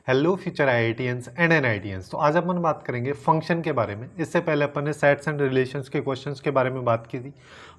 Hello future IITians and NITians. तो आज अपन बात करेंगे फंक्शन के बारे में। इससे पहले अपन ने सेट्स एंड रिलेशंस के क्वेश्चंस के बारे में बात की थी।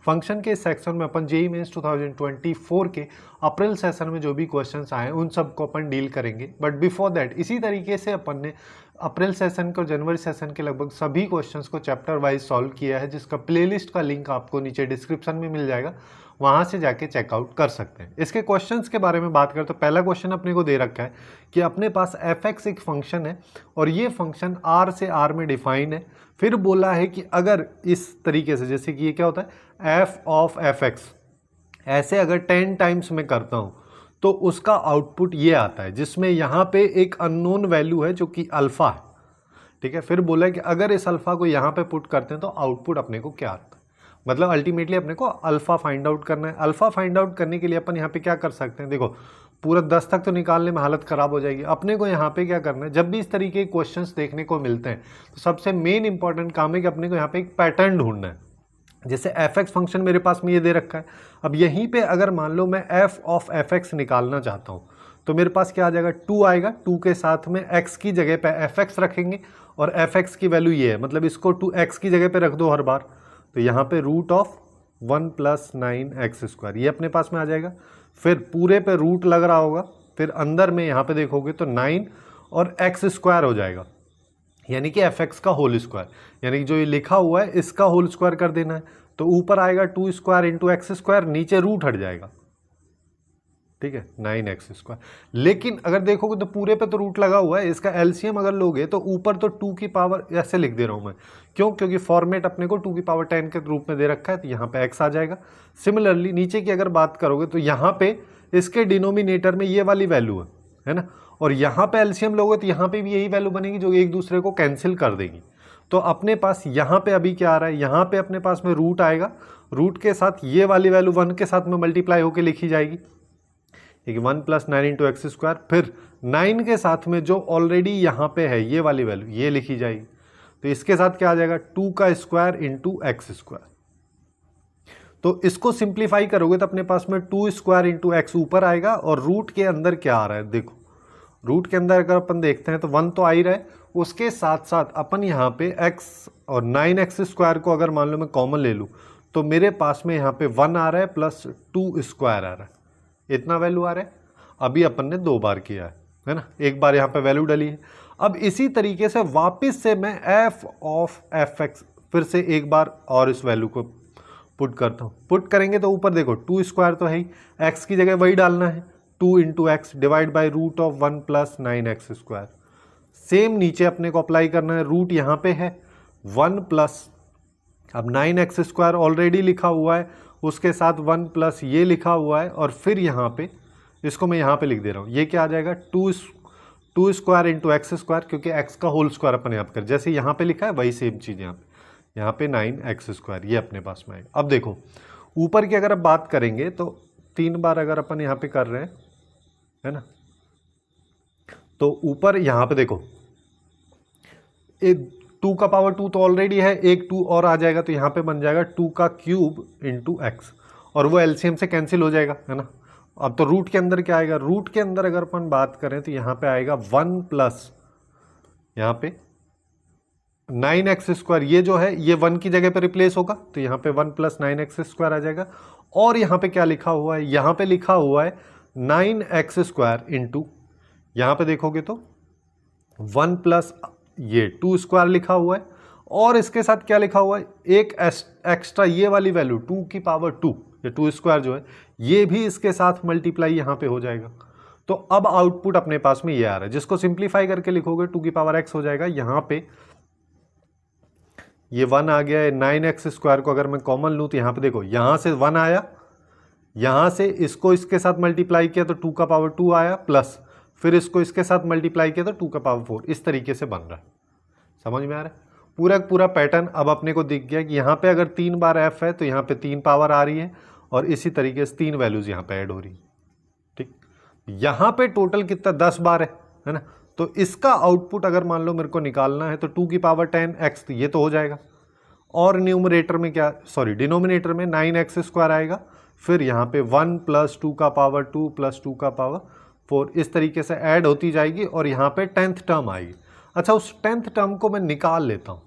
फंक्शन के इस सेक्शन में अपन जेईई मेंस 2024 के अप्रैल सेशन में जो भी क्वेश्चंस आए उन सब को अपन डील करेंगे। बट बिफोर दैट इसी तरीके से अपन ने अप्रैल सेशन के और जनवरी सेशन के लगभग सभी क्वेश्चंस को चैप्टर वाइज सॉल्व किया है, जिसका प्लेलिस्ट का लिंक आपको नीचे डिस्क्रिप्शन में मिल जाएगा, वहाँ से जाके चेकआउट कर सकते हैं। इसके क्वेश्चंस के बारे में बात करें तो पहला क्वेश्चन अपने को दे रखा है कि अपने पास f(x) एक फंक्शन है और ये फंक्शन r से r में डिफाइन है। फिर बोला है कि अगर इस तरीके से, जैसे कि ये क्या होता है f ऑफ f(x), ऐसे अगर 10 टाइम्स में करता हूँ तो उसका आउटपुट ये आता है, जिसमें यहाँ पे एक अननोन वैल्यू है जो कि अल्फा है। ठीक है, फिर बोला है कि अगर इस अल्फा को यहाँ पे पुट करते हैं तो आउटपुट अपने को क्या आता है। मतलब अल्टीमेटली अपने को अल्फा फाइंड आउट करना है। अल्फा फाइंड आउट करने के लिए अपन यहाँ पे क्या कर सकते हैं, देखो पूरा 10 तक तो निकालने में हालत ख़राब हो जाएगी। अपने को यहाँ पे क्या करना है, जब भी इस तरीके के क्वेश्चंस देखने को मिलते हैं तो सबसे मेन इंपॉर्टेंट काम है कि अपने को यहाँ पे एक पैटर्न ढूंढना है। जैसे f(x) फंक्शन मेरे पास में ये दे रखा है। अब यहीं पे अगर मान लो मैं f ऑफ f(x) निकालना चाहता हूँ तो मेरे पास क्या आ जाएगा, 2 आएगा। 2 के साथ में x की जगह पे f(x) रखेंगे और f(x) की वैल्यू ये है, मतलब इसको 2x की जगह पे रख दो हर बार, तो यहाँ पे रूट ऑफ 1 + 9x² ये अपने पास में आ जाएगा। फिर पूरे पे रूट लग रहा होगा, फिर अंदर में यहाँ पे देखोगे तो 9 और x² हो जाएगा, यानी कि f(x) का होल स्क्वायर, यानी कि जो ये लिखा हुआ है इसका होल स्क्वायर कर देना है। तो ऊपर आएगा 2² × x², नीचे रूट हट जाएगा। ठीक है, 9x²। लेकिन अगर देखोगे तो पूरे पे तो रूट लगा हुआ है, इसका एलसीएम अगर लोगे तो ऊपर तो 2 की पावर, ऐसे लिख दे रहा हूं मैं, क्यों, क्योंकि फॉर्मेट अपने को 2 की पावर 10 के रूप में दे रखा है, तो यहाँ पे x आ जाएगा। सिमिलरली नीचे की अगर बात करोगे तो यहाँ पे इसके डिनोमिनेटर में ये वाली वैल्यू है ना, और यहाँ पे एलसीएम लोगे तो यहाँ पे भी यही वैल्यू बनेगी जो एक दूसरे को कैंसिल कर देगी। तो अपने पास यहाँ पे अभी क्या आ रहा है, यहाँ पे अपने पास में रूट आएगा, रूट के साथ ये वाली वैल्यू 1 के साथ में मल्टीप्लाई होकर लिखी जाएगी, 1 + 9 × x²। फिर 9 के साथ में जो ऑलरेडी यहाँ पे है ये वाली वैल्यू ये लिखी जाएगी, तो इसके साथ क्या आ जाएगा, 2 का स्क्वायर × x²। तो इसको सिंप्लीफाई करोगे तो अपने पास में 2² × x ऊपर आएगा, और रूट के अंदर क्या आ रहा है, देखो रूट के अंदर अगर अपन देखते हैं तो 1 तो आ ही रहा है, उसके साथ साथ अपन यहाँ पे x और 9x² को अगर मान लो मैं कॉमन ले लूँ तो मेरे पास में यहाँ पे 1 आ रहा है प्लस 2² आ रहा है, इतना वैल्यू आ रहा है। अभी अपन ने 2 बार किया है ना, एक बार यहाँ पे वैल्यू डाली है। अब इसी तरीके से वापस से मैं f ऑफ f(x) फिर से एक बार और इस वैल्यू को पुट करता हूँ। पुट करेंगे तो ऊपर देखो 2² तो है ही, x की जगह वही डालना है, 2 × x divide by root of 1 + 9x²। Same नीचे अपने को अप्लाई करना है, रूट यहाँ पे है 1 प्लस, अब 9x² ऑलरेडी लिखा हुआ है, उसके साथ 1 प्लस ये लिखा हुआ है, और फिर यहाँ पे इसको मैं यहाँ पे लिख दे रहा हूँ, ये क्या आ जाएगा 2² × x², क्योंकि x का होल स्क्वायर अपन यहाँ पे कर, जैसे यहाँ पे लिखा है वही सेम चीज़ यहाँ पे 9x² ये अपने पास में आएगा। अब देखो ऊपर की अगर आप बात करेंगे तो 3 बार अगर अपन यहाँ पे कर रहे हैं, है ना, तो ऊपर यहाँ पे देखो 2 का पावर 2 तो ऑलरेडी है, एक 2 और आ जाएगा तो यहाँ पे बन जाएगा 2³ × x, और वो एलसीएम से कैंसिल हो जाएगा, है ना। अब तो रूट के अंदर क्या आएगा, रूट के अंदर अगर अपन बात करें तो यहाँ पे आएगा 1 प्लस यहाँ पे 9x², ये जो है ये 1 की जगह पे रिप्लेस होगा, तो यहाँ पे 1 + 9x² आ जाएगा। और यहाँ पे क्या लिखा हुआ है, यहाँ पे लिखा हुआ है 9x² × यहाँ पे देखोगे तो 1 प्लस ये 2² लिखा हुआ है, और इसके साथ क्या लिखा हुआ है, एक एक्स्ट्रा ये वाली वैल्यू 2 की पावर 2, ये 2² जो है ये भी इसके साथ मल्टीप्लाई यहाँ पे हो जाएगा। तो अब आउटपुट अपने पास में ये आ रहा है, जिसको सिंप्लीफाई करके लिखोगे 2 की पावर x हो जाएगा। यहाँ पे ये 1 आ गया है, 9x² को अगर मैं कॉमन लूँ तो यहाँ पे देखो यहाँ से 1 आया, यहाँ से इसको इसके साथ मल्टीप्लाई किया तो 2 का पावर 2 आया, प्लस फिर इसको इसके साथ मल्टीप्लाई किया तो 2 का पावर 4, इस तरीके से बन रहा है। समझ में आ रहा है, पूरा पूरा पैटर्न अब अपने को दिख गया कि यहाँ पे अगर 3 बार f है तो यहाँ पे 3 पावर आ रही है, और इसी तरीके से 3 वैल्यूज यहाँ पे ऐड हो रही है। ठीक, यहाँ पे टोटल कितना 10 बार है ना, तो इसका आउटपुट अगर मान लो मेरे को निकालना है तो 2 की पावर 10 x, ये तो हो जाएगा, और न्यूमरेटर में क्या, सॉरी डिनोमिनेटर में 9x² आएगा, फिर यहाँ पे 1 + 2 का पावर 2 + 2 का पावर 4 इस तरीके से ऐड होती जाएगी और यहाँ पे 10th टर्म आएगी। अच्छा, उस 10th टर्म को मैं निकाल लेता हूँ,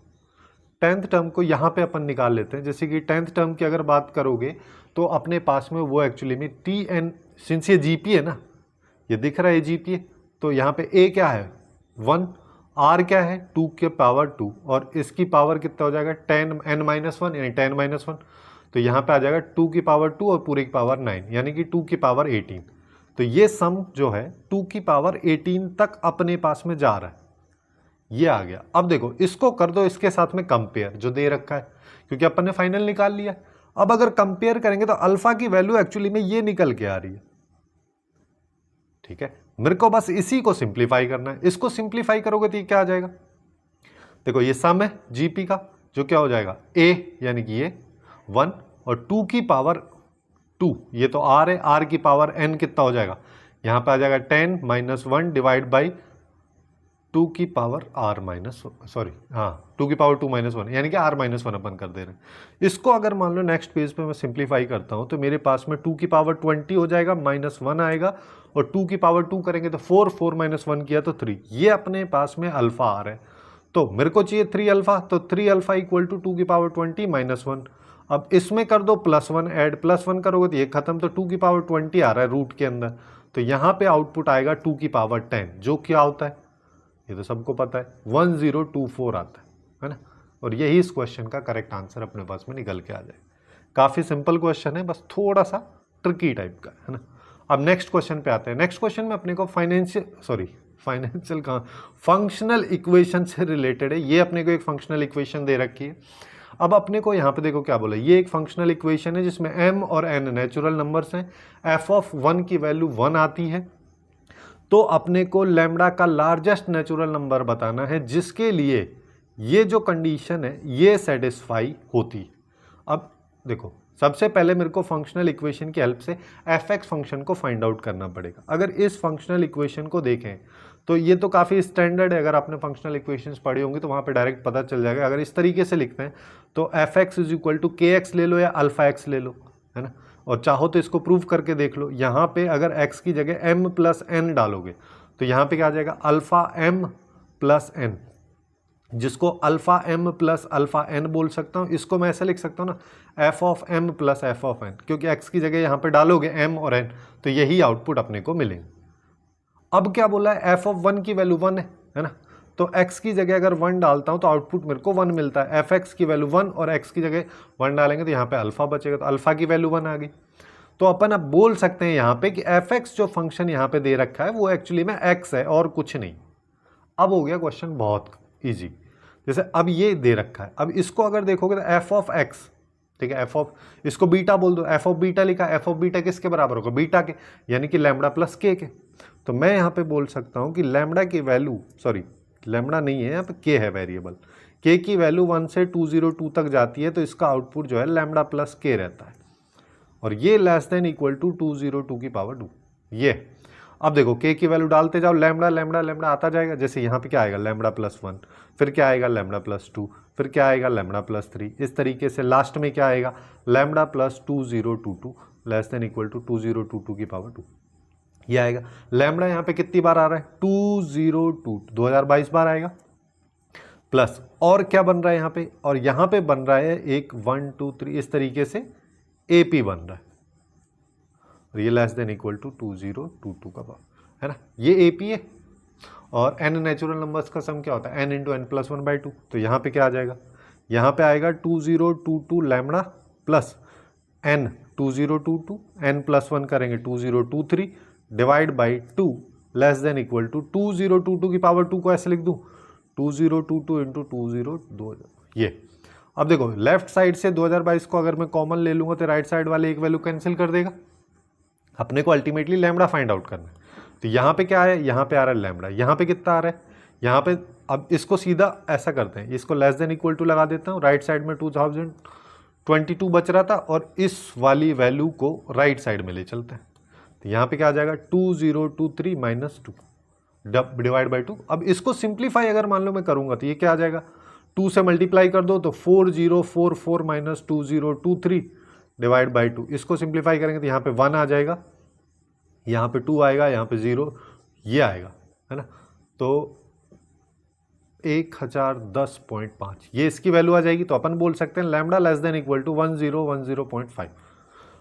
10th टर्म को यहाँ पे अपन निकाल लेते हैं। जैसे कि 10th टर्म की अगर बात करोगे तो अपने पास में वो एक्चुअली में Tn, सिंस ये जीपी है ना, ये दिख रहा है जीपी है, तो यहाँ पे a क्या है 1, r क्या है 2 के पावर 2 और इसकी पावर कितना हो जाएगा 10n-1 यानी 10-1, तो यहाँ पे आ जाएगा 2 की पावर 2 और पूरे की पावर 9 यानी कि 2 की पावर 18। तो ये सम जो है 2 की पावर 18 तक अपने पास में जा रहा है, ये आ गया। अब देखो इसको कर दो इसके साथ में कंपेयर जो दे रखा है, क्योंकि अपन ने फाइनल निकाल लिया। अब अगर कंपेयर करेंगे तो अल्फा की वैल्यू एक्चुअली में ये निकल के आ रही है, ठीक है। मेरे को बस इसी को सिंप्लीफाई करना है, इसको सिंप्लीफाई करोगे तो ये क्या आ जाएगा, देखो ये सम है जीपी का जो क्या हो जाएगा a यानी कि ये 1 और 2 की पावर 2, ये तो r है, r की पावर n कितना हो जाएगा, यहाँ पे आ जाएगा 10-1 डिवाइड बाई 2 की पावर r माइनस, सॉरी हाँ 2 की पावर 2 -1 यानी कि r-1 अपन कर दे रहे हैं। इसको अगर मान लो नेक्स्ट पेज पे मैं सिंप्लीफाई करता हूँ तो मेरे पास में 2 की पावर 20 हो जाएगा, -1 आएगा और 2 की पावर 2 करेंगे तो 4, 4 - 1 किया तो 3, ये अपने पास में अल्फा आ रहा है। तो मेरे को चाहिए 3 अल्फा, तो 3 अल्फा इक्वल टू 2 की पावर 20 -1। अब इसमें कर दो +1 ऐड, +1 करोगे तो ये खत्म, तो 2 की पावर 20 आ रहा है रूट के अंदर, तो यहाँ पे आउटपुट आएगा 2 की पावर 10 जो क्या होता है ये तो सबको पता है 1024 आता है ना। और यही इस क्वेश्चन का करेक्ट आंसर अपने पास में निकल के आ जाए। काफ़ी सिंपल क्वेश्चन है, बस थोड़ा सा ट्रिकी टाइप का है ना। अब नेक्स्ट क्वेश्चन पे आते हैं। नेक्स्ट क्वेश्चन में अपने को फाइनेंशियल का फंक्शनल इक्वेशन से रिलेटेड है। ये अपने को एक फंक्शनल इक्वेशन दे रखी है। अब अपने को यहाँ पे देखो क्या बोला, ये एक फंक्शनल इक्वेशन है जिसमें m और n नेचुरल नंबर्स हैं, f(1) की वैल्यू 1 आती है, तो अपने को लैम्डा का लार्जेस्ट नेचुरल नंबर बताना है जिसके लिए ये जो कंडीशन है ये सेटिस्फाई होती। अब देखो सबसे पहले मेरे को फंक्शनल इक्वेशन की हेल्प से f(x) फंक्शन को फाइंड आउट करना पड़ेगा। अगर इस फंक्शनल इक्वेशन को देखें तो ये तो काफ़ी स्टैंडर्ड है, अगर आपने फंक्शनल इक्वेशंस पढ़ी होंगी तो वहाँ पे डायरेक्ट पता चल जाएगा। अगर इस तरीके से लिखते हैं तो f(x) = kx ले लो या अल्फा x ले लो, है ना, और चाहो तो इसको प्रूव करके देख लो। यहाँ पे अगर x की जगह m + n डालोगे तो यहाँ पे क्या आ जाएगा अल्फा m + n, जिसको अल्फा m + अल्फा n बोल सकता हूँ। इसको मैं ऐसा लिख सकता हूँ ना f(m) + f(n), क्योंकि x की जगह यहाँ पे डालोगे m और n तो यही आउटपुट अपने को मिलेंगे। अब क्या बोला है f(1) की वैल्यू 1 है ना, तो x की जगह अगर 1 डालता हूँ तो आउटपुट मेरे को 1 मिलता है। f(x) की वैल्यू 1 और x की जगह 1 डालेंगे तो यहाँ पे अल्फा बचेगा, तो अल्फा की वैल्यू 1 आ गई। तो अपन अब बोल सकते हैं यहाँ पे कि f(x) जो फंक्शन यहाँ पे दे रखा है वो एक्चुअली में x है और कुछ नहीं। अब हो गया क्वेश्चन बहुत ईजी। जैसे अब ये दे रखा है, अब इसको अगर देखोगे तो f(x), ठीक है, इसको बीटा बोल दो, f(β) लिखा, f(β) किसके बराबर होगा बीटा के, यानी कि लैम्डा + k के। तो मैं यहाँ पे बोल सकता हूँ कि लैम्डा की वैल्यू, सॉरी लैम्डा नहीं है यहाँ पे k है वेरिएबल, k की वैल्यू 1 से 202 तक जाती है, तो इसका आउटपुट जो है लैम्डा + k रहता है और ये <= 202 की पावर 2 ये। अब देखो k की वैल्यू डालते जाओ, लैम्डा लैम्डा लैम्डा आता जाएगा। जैसे यहाँ पे क्या आएगा लैम्डा +1, फिर क्या आएगा लैम्डा +2, फिर क्या आएगा लैम्डा +3, इस तरीके से लास्ट में क्या आएगा लैम्डा +2022 <= 2022 की पावर 2 ये आएगा। लैम्डा यहाँ पे कितनी बार आ रहा है 2022 बार आएगा, प्लस और क्या बन रहा है यहाँ पे, और यहाँ पे बन रहा है एक 1 2 3 इस तरीके से AP बन रहा है और ये <= 2022 का पावर है ना, ये AP है। और n नेचुरल नंबर्स का सम क्या होता है n × n + 1/2, तो यहाँ पे क्या आ जाएगा, यहाँ पे आएगा 2022 लैम्डा प्लस n 2022 n + 1 करेंगे 2023 डिवाइड बाई 2 <= 2022 की पावर 2 को ऐसे लिख दूँ 2022 × 2022 ये। अब देखो लेफ्ट साइड से 2022 को अगर मैं कॉमन ले लूँगा तो राइट साइड वाले एक वैल्यू कैंसिल कर देगा। अपने को अल्टीमेटली लैम्डा फाइंड आउट करना है, तो यहाँ पे क्या है, यहाँ पे आ रहा है लैम्डा, यहाँ पे कितना आ रहा है यहाँ पे। अब इसको सीधा ऐसा करते हैं, इसको <= लगा देता हूँ, राइट साइड में 2022 बच रहा था और इस वाली वैल्यू को राइट साइड में ले चलते हैं, तो यहाँ पे क्या आ जाएगा 2023 - 2 डिवाइड बाई 2। अब इसको सिंप्लीफाई अगर मान लो मैं करूँगा तो ये क्या आ जाएगा 2 से मल्टीप्लाई कर दो तो 4044 - 2023 डिवाइड बाई 2। इसको सिंप्लीफाई करेंगे तो यहाँ पे 1 आ जाएगा यहाँ पे 2 आएगा, यहाँ पे 0, ये आएगा, है ना। तो 1010.5 ये इसकी वैल्यू आ जाएगी। तो अपन बोल सकते हैं lambda less than equal to 1010.5।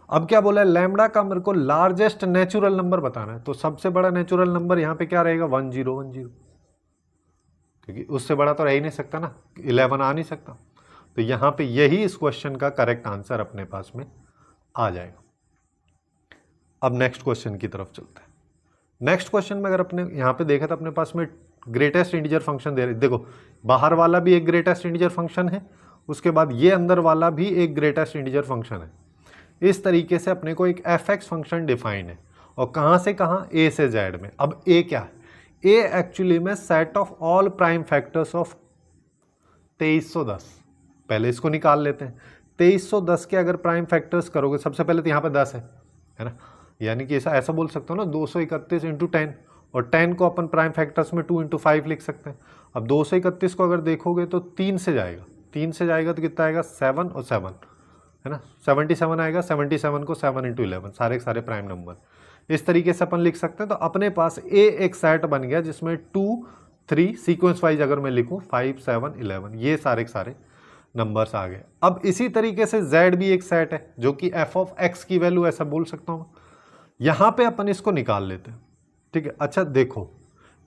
अब क्या बोला है, लैम्डा का मेरे को लार्जेस्ट नेचुरल नंबर बताना है। तो सबसे बड़ा नेचुरल नंबर यहाँ पे क्या रहेगा, 1010, क्योंकि उससे बड़ा तो रह ही नहीं सकता ना, 11 आ नहीं सकता। तो यहाँ पे यही इस क्वेश्चन का करेक्ट आंसर अपने पास में आ जाएगा। अब नेक्स्ट क्वेश्चन की तरफ चलते हैं। नेक्स्ट क्वेश्चन में अगर अपने यहाँ पे देखा तो अपने पास में ग्रेटेस्ट इंटीजर फंक्शन दे रहे, देखो बाहर वाला भी एक ग्रेटेस्ट इंटीजर फंक्शन है, उसके बाद ये अंदर वाला भी एक ग्रेटेस्ट इंटीजर फंक्शन है। इस तरीके से अपने को एक fx फंक्शन डिफाइन है, और कहाँ से कहाँ, a से z में। अब a क्या है, a एक्चुअली में set of all prime factors of 2310। पहले इसको निकाल लेते हैं। 2310 के अगर प्राइम फैक्टर्स करोगे, सबसे पहले तो यहाँ पे 10 है ना, यानी कि ऐसा बोल सकते हो ना 231 इंटू 10, और 10 को अपन प्राइम फैक्टर्स में 2 इंटू 5 लिख सकते हैं। अब 231 को अगर देखोगे तो 3 से जाएगा, 3 से जाएगा तो कितना आएगा, 7 और 7, है ना, 77 आएगा। 77 को 7 इंटू 11, सारे सारे प्राइम नंबर। इस तरीके से अपन लिख सकते हैं। तो अपने पास ए एक सेट बन गया जिसमें 2 3 सीक्वेंस वाइज अगर मैं लिखूं 5 7 11, ये सारे सारे नंबर्स आ गए। अब इसी तरीके से z भी एक सेट है जो कि f ऑफ x की वैल्यू, ऐसा बोल सकता हूँ। यहाँ पे अपन इसको निकाल लेते हैं, ठीक है। अच्छा देखो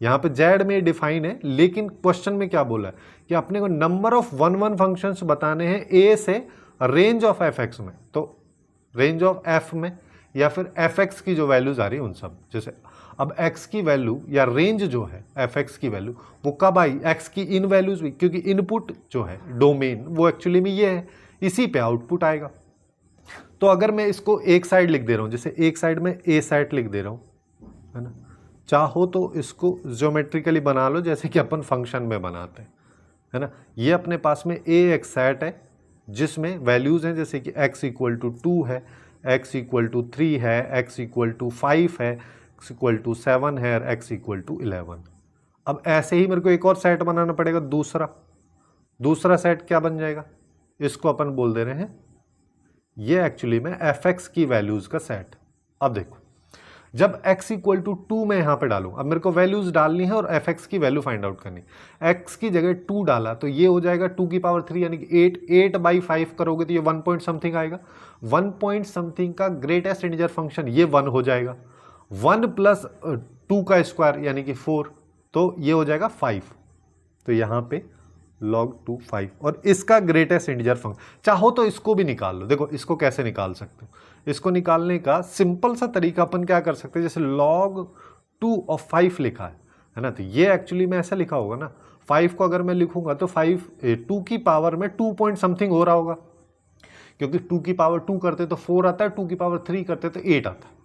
यहाँ पे z में डिफाइन है, लेकिन क्वेश्चन में क्या बोला है कि अपने को नंबर ऑफ 1 फंक्शंस बताने हैं a से रेंज ऑफ fx में। तो रेंज ऑफ f में या फिर fx की जो वैल्यूज आ रही है उन सब, जैसे अब x की वैल्यू या रेंज जो है fx की वैल्यू वो कब आई, x की इन वैल्यूज भी, क्योंकि इनपुट जो है डोमेन वो एक्चुअली में ये है, इसी पे आउटपुट आएगा। तो अगर मैं इसको एक साइड लिख दे रहा हूँ, जैसे एक साइड में a सेट लिख दे रहा हूँ, है ना, चाहो तो इसको ज्योमेट्रिकली बना लो जैसे कि अपन फंक्शन में बनाते हैं, है ना। ये अपने पास में a एक सेट है जिसमें वैल्यूज हैं, जैसे कि x इक्वल टू 2 है, x इक्वल टू 3 है, x इक्वल टू 5 है, x इक्वल टू 7 है, और x इक्वल टू 11। अब ऐसे ही मेरे को एक और सेट बनाना पड़ेगा, दूसरा सेट क्या बन जाएगा, इसको अपन बोल दे रहे हैं, ये एक्चुअली में fx की वैल्यूज का सेट। अब देखो जब x इक्वल टू 2 मैं यहाँ पे डालूँ, अब मेरे को वैल्यूज डालनी है और fx की वैल्यू फाइंड आउट करनी। x की जगह 2 डाला तो ये हो जाएगा 2 की पावर 3 यानी कि 8 बाई 5 करोगे तो ये 1 पॉइंट समथिंग आएगा। 1 पॉइंट समथिंग का ग्रेटेस्ट इंटीजर फंक्शन ये 1 हो जाएगा। 1 प्लस 2 का स्क्वायर यानी कि 4, तो ये हो जाएगा 5। तो यहाँ पे log 2 5, और इसका ग्रेटेस्ट इंटीजर फंक्शन, चाहो तो इसको भी निकाल लो। देखो इसको कैसे निकाल सकते हो, इसको निकालने का सिंपल सा तरीका अपन क्या कर सकते हैं, जैसे log 2 ऑफ 5 लिखा है ना, तो ये एक्चुअली में ऐसा लिखा होगा ना, 5 को अगर मैं लिखूंगा तो 2 की पावर में 2 पॉइंट समथिंग हो रहा होगा, क्योंकि 2 की पावर 2 करते तो 4 आता है, 2 की पावर 3 करते तो 8 आता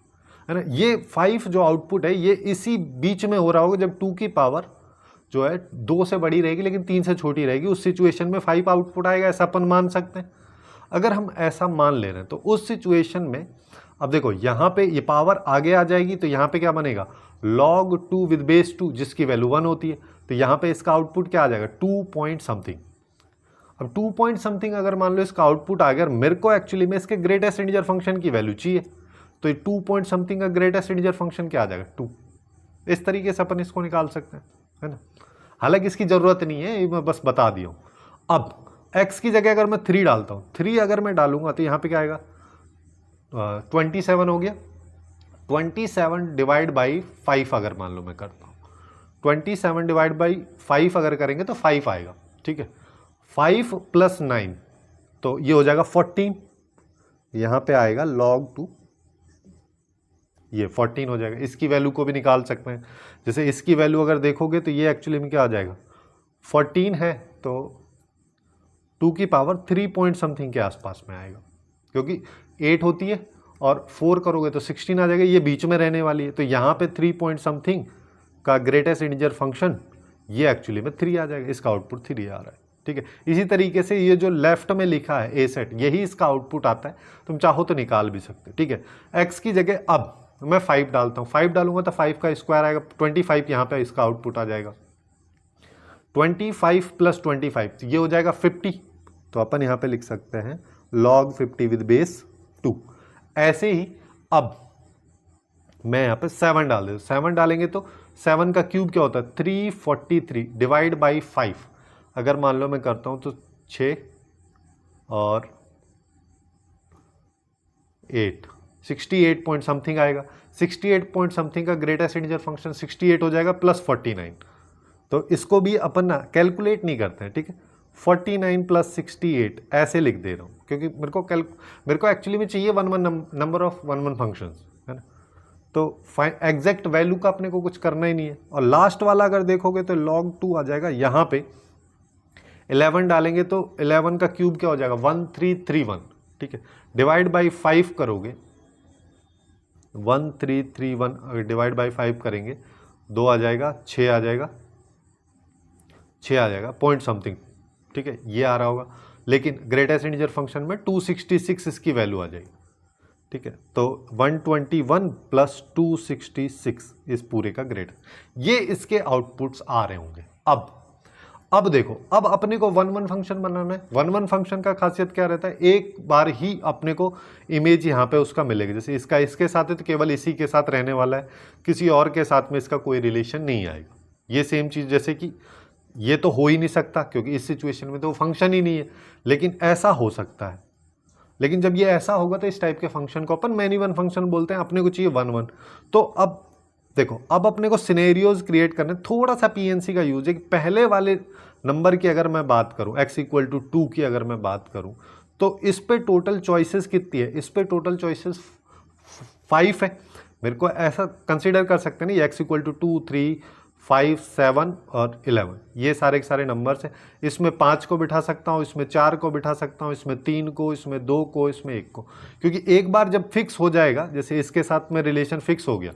है ना। ये 5 जो आउटपुट है ये इसी बीच में हो रहा होगा, जब 2 की पावर जो है 2 से बड़ी रहेगी लेकिन 3 से छोटी रहेगी, उस सिचुएशन में 5 आउटपुट आएगा, ऐसा अपन मान सकते हैं। अगर हम ऐसा मान ले रहे हैं तो उस सिचुएशन में अब देखो यहाँ पे ये पावर आगे आ जाएगी, तो यहाँ पे क्या बनेगा, log 2 विद बेस 2 जिसकी वैल्यू 1 होती है, तो यहाँ पे इसका आउटपुट क्या आ जाएगा, 2 पॉइंट समथिंग। अब 2 पॉइंट समथिंग अगर मान लो इसका आउटपुट आ गया, मेरे को एक्चुअली में इसके ग्रेटेस्ट इंटीजर फंक्शन की वैल्यू चाहिए, तो ये 2 पॉइंट समथिंग का ग्रेटेस्ट इंटीजर फंक्शन क्या आ जाएगा, 2। इस तरीके से अपन इसको निकाल सकते हैं, है ना। हालांकि इसकी जरूरत नहीं है, ये मैं बस बता दिया हूँ। अब x की जगह अगर मैं 3 डालता हूँ, 3 अगर मैं डालूंगा तो यहाँ पे क्या आएगा, 27 हो गया। 27 डिवाइड बाई 5 अगर मान लो मैं करता हूँ, 27 डिवाइड बाई 5 अगर करेंगे तो 5 आएगा, ठीक है। 5 प्लस 9 तो ये हो जाएगा 14, यहाँ पे आएगा log 2, ये 14 हो जाएगा। इसकी वैल्यू को भी निकाल सकते हैं, जैसे इसकी वैल्यू अगर देखोगे तो ये एक्चुअली में क्या आ जाएगा, 14 है तो 2 की पावर 3 पॉइंट समथिंग के आसपास में आएगा, क्योंकि 8 होती है और 4 करोगे तो 16 आ जाएगा, ये बीच में रहने वाली है। तो यहाँ पे 3 पॉइंट समथिंग का ग्रेटेस्ट इंटीजर फंक्शन ये एक्चुअली में 3 आ जाएगा, इसका आउटपुट 3 आ रहा है, ठीक है। इसी तरीके से ये जो लेफ्ट में लिखा है ए सेट, यही इसका आउटपुट आता है, तुम चाहो तो निकाल भी सकते हो, ठीक है। एक्स की जगह अब मैं 5 डालता हूँ, 5 डालूंगा तो 5 का स्क्वायर आएगा 25, यहाँ पे इसका आउटपुट आ जाएगा 25 प्लस 25, ये हो जाएगा 50। तो अपन यहाँ पे लिख सकते हैं log 50 विद बेस 2। ऐसे ही अब मैं यहाँ पे 7 डाल देता हूँ। 7 डालेंगे तो 7 का क्यूब क्या होता है 343 डिवाइड बाई 5। अगर मान लो मैं करता हूँ तो 6 और 8 68 पॉइंट समथिंग आएगा। 68 पॉइंट समथिंग का ग्रेटेस्ट इंटीजर फंक्शन 68 हो जाएगा प्लस 49। तो इसको भी अपन ना कैलकुलेट नहीं करते हैं, ठीक है। 49 प्लस 68 ऐसे लिख दे रहा हूँ क्योंकि मेरे को एक्चुअली में चाहिए नंबर ऑफ वन फंक्शंस, है ना। तो एग्जैक्ट वैल्यू का अपने को कुछ करना ही नहीं है। और लास्ट वाला अगर देखोगे तो log 2 आ जाएगा। यहाँ पे 11 डालेंगे तो 11 का क्यूब क्या हो जाएगा 1331, ठीक है। डिवाइड बाई 5 करोगे 1331 अगर डिवाइड बाई 5 करेंगे 2 आ जाएगा, 6 आ जाएगा, 6 आ जाएगा पॉइंट समथिंग, ठीक है। ये आ रहा होगा। लेकिन ग्रेटेस्ट इंटीजर फंक्शन में 266 इसकी वैल्यू आ जाएगी, ठीक है। तो 121 प्लस 266 इस पूरे का ग्रेड, ये इसके आउटपुट्स आ रहे होंगे। अब देखो, अब अपने को वन फंक्शन बनाना है। वन फंक्शन का खासियत क्या रहता है, एक बार ही अपने को इमेज यहाँ पे उसका मिलेगी। जैसे इसका इसके साथ है तो केवल इसी के साथ रहने वाला है, किसी और के साथ में इसका कोई रिलेशन नहीं आएगा। ये सेम चीज़ जैसे कि ये तो हो ही नहीं सकता क्योंकि इस सिचुएशन में तो वो फंक्शन ही नहीं है, लेकिन ऐसा हो सकता है। लेकिन जब ये ऐसा होगा तो इस टाइप के फंक्शन को अपन मैनी वन फंक्शन बोलते हैं। अपने को चाहिए वन। तो अब देखो, अब अपने को सिनेरियोज क्रिएट करने, थोड़ा सा पीएनसी का यूज है। पहले वाले नंबर की अगर मैं बात करूं x इक्वल टू 2 की अगर मैं बात करूं तो इस पे टोटल चॉइसेस कितनी है, इस पे टोटल चॉइसेस 5 है। मेरे को ऐसा कंसीडर कर सकते हैं ना, x इक्वल टू 2 3 5 7 और 11, ये सारे के सारे नंबर्स हैं। इसमें 5 को बिठा सकता हूँ, इसमें 4 को बिठा सकता हूँ, इसमें 3 को, इसमें 2 को, इसमें 1 को। क्योंकि एक बार जब फिक्स हो जाएगा, जैसे इसके साथ में रिलेशन फिक्स हो गया,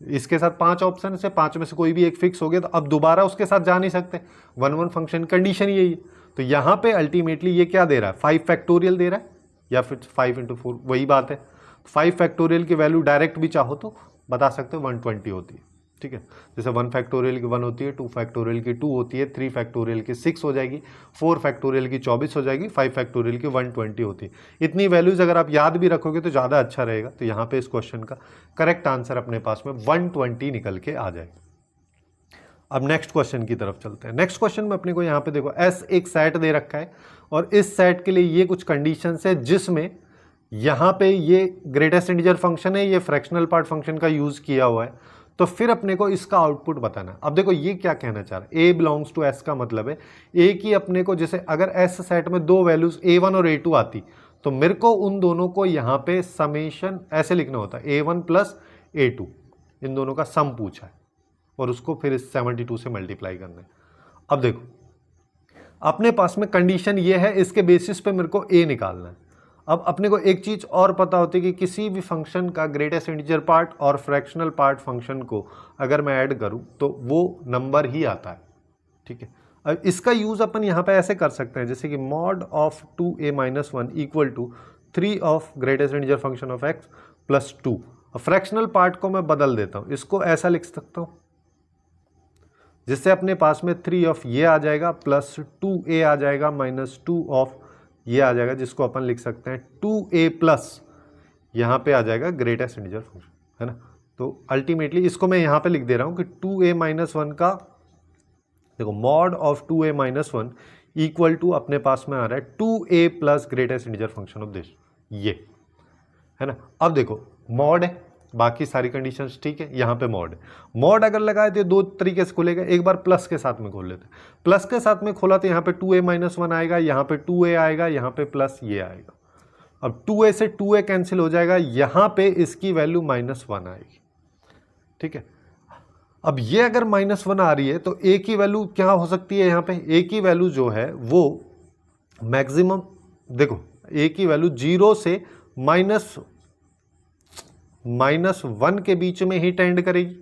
इसके साथ 5 ऑप्शन से 5 में से कोई भी एक फिक्स हो गया, तो अब दोबारा उसके साथ जा नहीं सकते। वन फंक्शन कंडीशन यही है। तो यहाँ पे अल्टीमेटली ये क्या दे रहा है, 5 फैक्टोरियल दे रहा है या फिर 5 × 4, वही बात है। 5 फैक्टोरियल की वैल्यू डायरेक्ट भी चाहो तो बता सकते हो 120 होती है, ठीक है। जैसे 1 फैक्टोरियल की 1 होती है, 2 फैक्टोरियल की 2 होती है, 3 फैक्टोरियल की 6 हो जाएगी, 4 फैक्टोरियल की 24 हो जाएगी, 5 फैक्टोरियल की 120 होती है। इतनी वैल्यूज अगर आप याद भी रखोगे तो ज़्यादा अच्छा रहेगा। तो यहाँ पे इस क्वेश्चन का करेक्ट आंसर अपने पास में 120 निकल के आ जाएगा। अब नेक्स्ट क्वेश्चन की तरफ चलते हैं। नेक्स्ट क्वेश्चन में अपने को यहाँ पे देखो S एक सेट दे रखा है और इस सेट के लिए ये कुछ कंडीशंस है, जिसमें यहाँ पे ये ग्रेटेस्ट इंटीजर फंक्शन है, ये फ्रैक्शनल पार्ट फंक्शन का यूज किया हुआ है। तो फिर अपने को इसका आउटपुट बताना। अब देखो ये क्या कहना चाह रहा है, A बिलोंग्स टू S का मतलब है A की अपने को, जैसे अगर S सेट में दो वैल्यूज A1 और A2 आती तो मेरे को उन दोनों को यहाँ पे समेशन ऐसे लिखना होता है, A1 प्लस A2, इन दोनों का सम पूछा है और उसको फिर इस 72 से मल्टीप्लाई करना है। अब देखो अपने पास में कंडीशन ये है, इसके बेसिस पे मेरे को A निकालना है। अब अपने को एक चीज और पता होती है कि किसी भी फंक्शन का ग्रेटेस्ट इंटीजर पार्ट और फ्रैक्शनल पार्ट फंक्शन को अगर मैं ऐड करूं तो वो नंबर ही आता है, ठीक है। अब इसका यूज अपन यहां पे ऐसे कर सकते हैं, जैसे कि mod of 2a-1 equal to 3 of greatest integer function of x plus 2। Fractional part को मैं बदल देता हूं, इसको ऐसा लिख सकता हूं जिससे अपने पास में 3 ऑफ ये आ जाएगा प्लस 2a आ जाएगा माइनस 2 ऑफ ये आ जाएगा, जिसको अपन लिख सकते हैं 2a प्लस यहाँ पे आ जाएगा ग्रेटेस्ट इंटीजर फंक्शन, है ना। तो अल्टीमेटली इसको मैं यहाँ पे लिख दे रहा हूँ कि 2a-1 का देखो mod of 2a-1 equal to अपने पास में आ रहा है 2a plus greatest integer function of this, ये है ना। अब देखो मॉड है, बाकी सारी कंडीशंस ठीक है, यहाँ पे मॉड है। मॉड अगर लगाए तो दो तरीके से खुलेगा, एक बार प्लस के साथ में खोल लेते हैं। प्लस के साथ में खोला तो यहाँ पे 2a-1 आएगा, यहाँ पे 2a आएगा, यहाँ पे प्लस ये आएगा। अब 2a से 2a कैंसिल हो जाएगा, यहाँ पे इसकी वैल्यू -1 आएगी, ठीक है। अब ये अगर -1 आ रही है तो a की वैल्यू क्या हो सकती है, यहाँ पे a की वैल्यू जो है वो मैक्सिमम, देखो a की वैल्यू 0 से -1 के बीच में ही टेंड करेगी।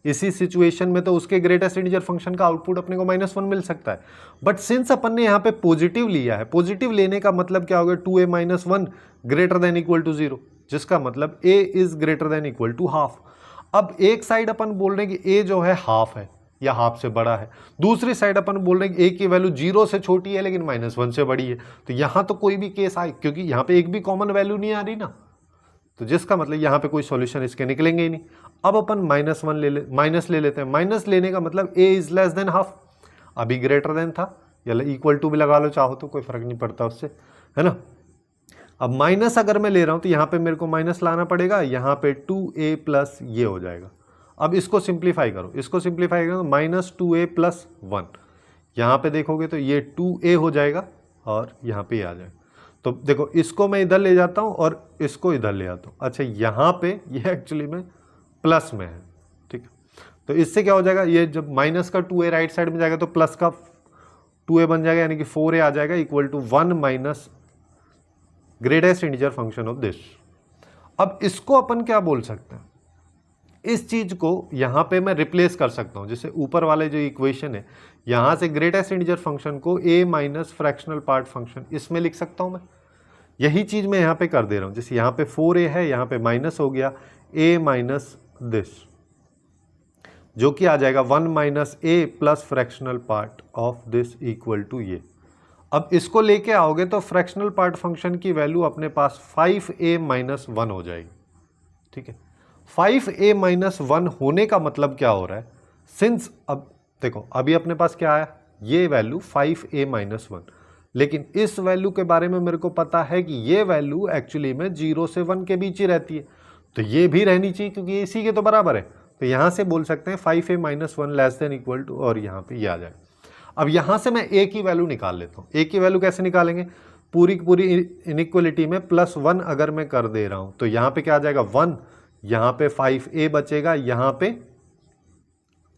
इसी सिचुएशन में तो उसके ग्रेटेस्ट इंटीजर फंक्शन का आउटपुट अपने को -1 मिल सकता है। बट सिंस अपन ने यहाँ पे पॉजिटिव लिया है, पॉजिटिव लेने का मतलब क्या होगा, 2a-1 greater than equal to 0, जिसका मतलब a is greater than equal to half. अब एक साइड अपन बोल रहे हैं कि a जो है हाफ है या हाफ से बड़ा है, दूसरी साइड अपन बोल रहे हैं कि a की वैल्यू 0 से छोटी है लेकिन -1 से बड़ी है। तो यहाँ तो कोई भी केस आए, क्योंकि यहाँ पे एक भी कॉमन वैल्यू नहीं आ रही ना, तो जिसका मतलब यहाँ पे कोई सॉल्यूशन इसके निकलेंगे ही नहीं। अब अपन माइनस ले लेते हैं। माइनस लेने का मतलब a is less than half, अभी ग्रेटर देन था, या इक्वल टू भी लगा लो चाहो तो, कोई फर्क नहीं पड़ता उससे, है ना। अब माइनस अगर मैं ले रहा हूँ तो यहाँ पे मेरे को माइनस लाना पड़ेगा, यहाँ पे 2a प्लस ये हो जाएगा। अब इसको सिंप्लीफाई करो, इसको सिंप्लीफाई करो तो -2a प्लस 1, यहाँ पे देखोगे तो ये 2a हो जाएगा और यहाँ पे आ जाएगा। तो देखो इसको मैं इधर ले जाता हूँ और इसको इधर ले आता हूँ। अच्छा यहाँ पे ये एक्चुअली में प्लस में है, ठीक है। तो इससे क्या हो जाएगा, ये जब माइनस का 2a राइट साइड में जाएगा तो प्लस का 2a बन जाएगा, यानी कि 4a आ जाएगा, equal to 1 minus greatest integer function of this. अब इसको अपन क्या बोल सकते हैं, इस चीज को यहां पे मैं रिप्लेस कर सकता हूं। जैसे ऊपर वाले जो इक्वेशन है, यहां से ग्रेटेस्ट इंटीजर फंक्शन को a minus fractional part function इसमें लिख सकता हूं मैं। यही चीज मैं यहां पे कर दे रहा हूं। जैसे यहां पे 4a है, यहां पे माइनस हो गया a माइनस दिस, जो कि आ जाएगा 1 minus a plus fractional part of this equal to ये। अब इसको लेके आओगे तो फ्रैक्शनल पार्ट फंक्शन की वैल्यू अपने पास 5a माइनस 1 हो जाएगी, ठीक है। 5a माइनस 1 होने का मतलब क्या हो रहा है, सिंस अब देखो अभी अपने पास क्या आया, ये वैल्यू 5a माइनस 1, लेकिन इस वैल्यू के बारे में मेरे को पता है कि ये वैल्यू एक्चुअली में 0 से 1 के बीच ही रहती है, तो ये भी रहनी चाहिए क्योंकि ये इसी के तो बराबर है। तो यहां से बोल सकते हैं 5a minus 1 less than equal to, और यहाँ पे ये आ जाए। अब यहां से मैं a की वैल्यू निकाल लेता हूं। a की वैल्यू कैसे निकालेंगे, पूरी की पूरी इनइक्वलिटी में +1 अगर मैं कर दे रहा हूं तो यहां पे क्या आ जाएगा 1, यहां पे 5a बचेगा, यहां पे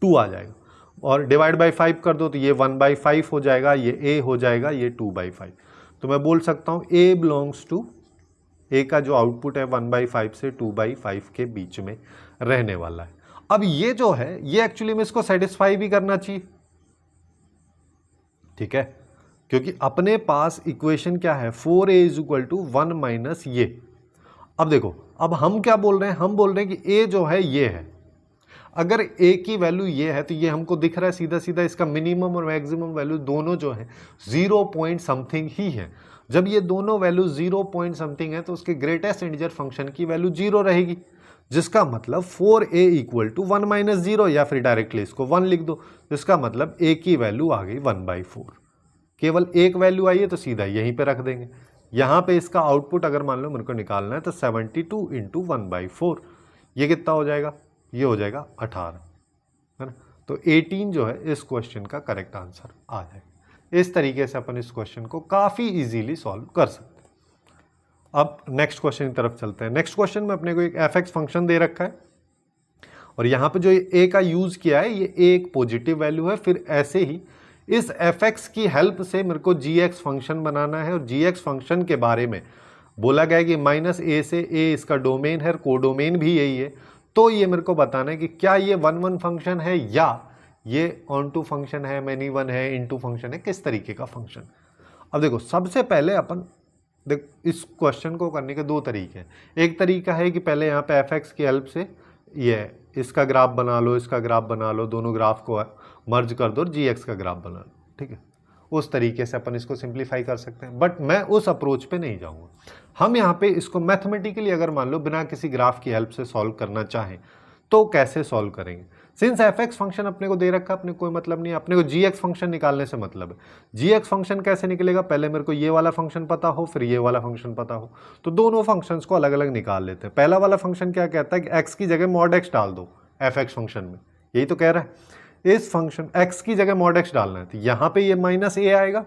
2 आ जाएगा, और डिवाइड बाई 5 कर दो तो ये 1/5 हो जाएगा, ये a हो जाएगा, ये 2/5। तो मैं बोल सकता हूं a बिलोंग्स टू, a का जो आउटपुट है 1/5 से 2/5 के बीच में रहने वाला है। अब ये जो है ये एक्चुअली में इसको सेटिस्फाई भी करना चाहिए, ठीक है, क्योंकि अपने पास इक्वेशन क्या है 4a is equal to 1 minus ये। अब देखो अब हम क्या बोल रहे हैं, हम बोल रहे हैं कि a जो है ये है, अगर a की वैल्यू ये है तो ये हमको दिख रहा है सीधा सीधा इसका मिनिमम और मैक्सिमम वैल्यू दोनों जो है 0 पॉइंट समथिंग ही है। जब ये दोनों वैल्यू 0 पॉइंट समथिंग है तो उसके ग्रेटेस्ट इंटीजर फंक्शन की वैल्यू 0 रहेगी, जिसका मतलब 4a इक्वल टू 1 माइनस 0, या फिर डायरेक्टली इसको 1 लिख दो, जिसका मतलब a की वैल्यू आ गई 1/4। केवल एक वैल्यू आई है तो सीधा यहीं पे रख देंगे। यहाँ पे इसका आउटपुट अगर मान लो मेरे को निकालना है तो 72 इंटू 1/4, ये कितना हो जाएगा, ये हो जाएगा 18, है ना। तो 18 जो है इस क्वेश्चन का करेक्ट आंसर आ जाएगा। इस तरीके से अपन इस क्वेश्चन को काफ़ी इजीली सॉल्व कर सकते हैं। अब नेक्स्ट क्वेश्चन की तरफ चलते हैं। नेक्स्ट क्वेश्चन में अपने को एक एफ एक्स फंक्शन दे रखा है, और यहाँ पे जो ए का यूज़ किया है ये एक पॉजिटिव वैल्यू है। फिर ऐसे ही इस एफ एक्स की हेल्प से मेरे को जी एक्स फंक्शन बनाना है, और जी एक्स फंक्शन के बारे में बोला गया है कि -a से a इसका डोमेन है, कोडोमेन भी यही है। तो ये मेरे को बताना है कि क्या ये 1-1 फंक्शन है या ये ऑन टू फंक्शन है, मैनी वन है, इनटू फंक्शन है, किस तरीके का फंक्शन। अब देखो सबसे पहले अपन देख इस क्वेश्चन को करने के दो तरीके हैं। एक तरीका है कि पहले यहाँ पे एफ एक्स की हेल्प से ये इसका ग्राफ बना लो, इसका ग्राफ बना लो, दोनों ग्राफ को मर्ज कर दो और जी एक्स का ग्राफ बना लो, ठीक है। उस तरीके से अपन इसको सिंप्लीफाई कर सकते हैं, बट मैं उस अप्रोच पे नहीं जाऊंगा। हम यहाँ पे इसको मैथमेटिकली अगर मान लो बिना किसी ग्राफ की हेल्प से सॉल्व करना चाहें तो कैसे सॉल्व करेंगे। सिंस एफ एक्स फंक्शन अपने को दे रखा, अपने कोई मतलब नहीं है, अपने को जी एक्स फंक्शन निकालने से मतलब है। जी एक्स फंक्शन कैसे निकलेगा, पहले मेरे को ये वाला फंक्शन पता हो, फिर ये वाला फंक्शन पता हो, तो दोनों फंक्शंस को अलग अलग निकाल लेते हैं। पहला वाला फंक्शन क्या कहता है कि एक्स की जगह मॉड एक्स डाल दो एफ एक्स फंक्शन में, यही तो कह रहा है। इस फंक्शन एक्स की जगह मॉड एक्स डालना है, तो यहाँ पे ये -a आएगा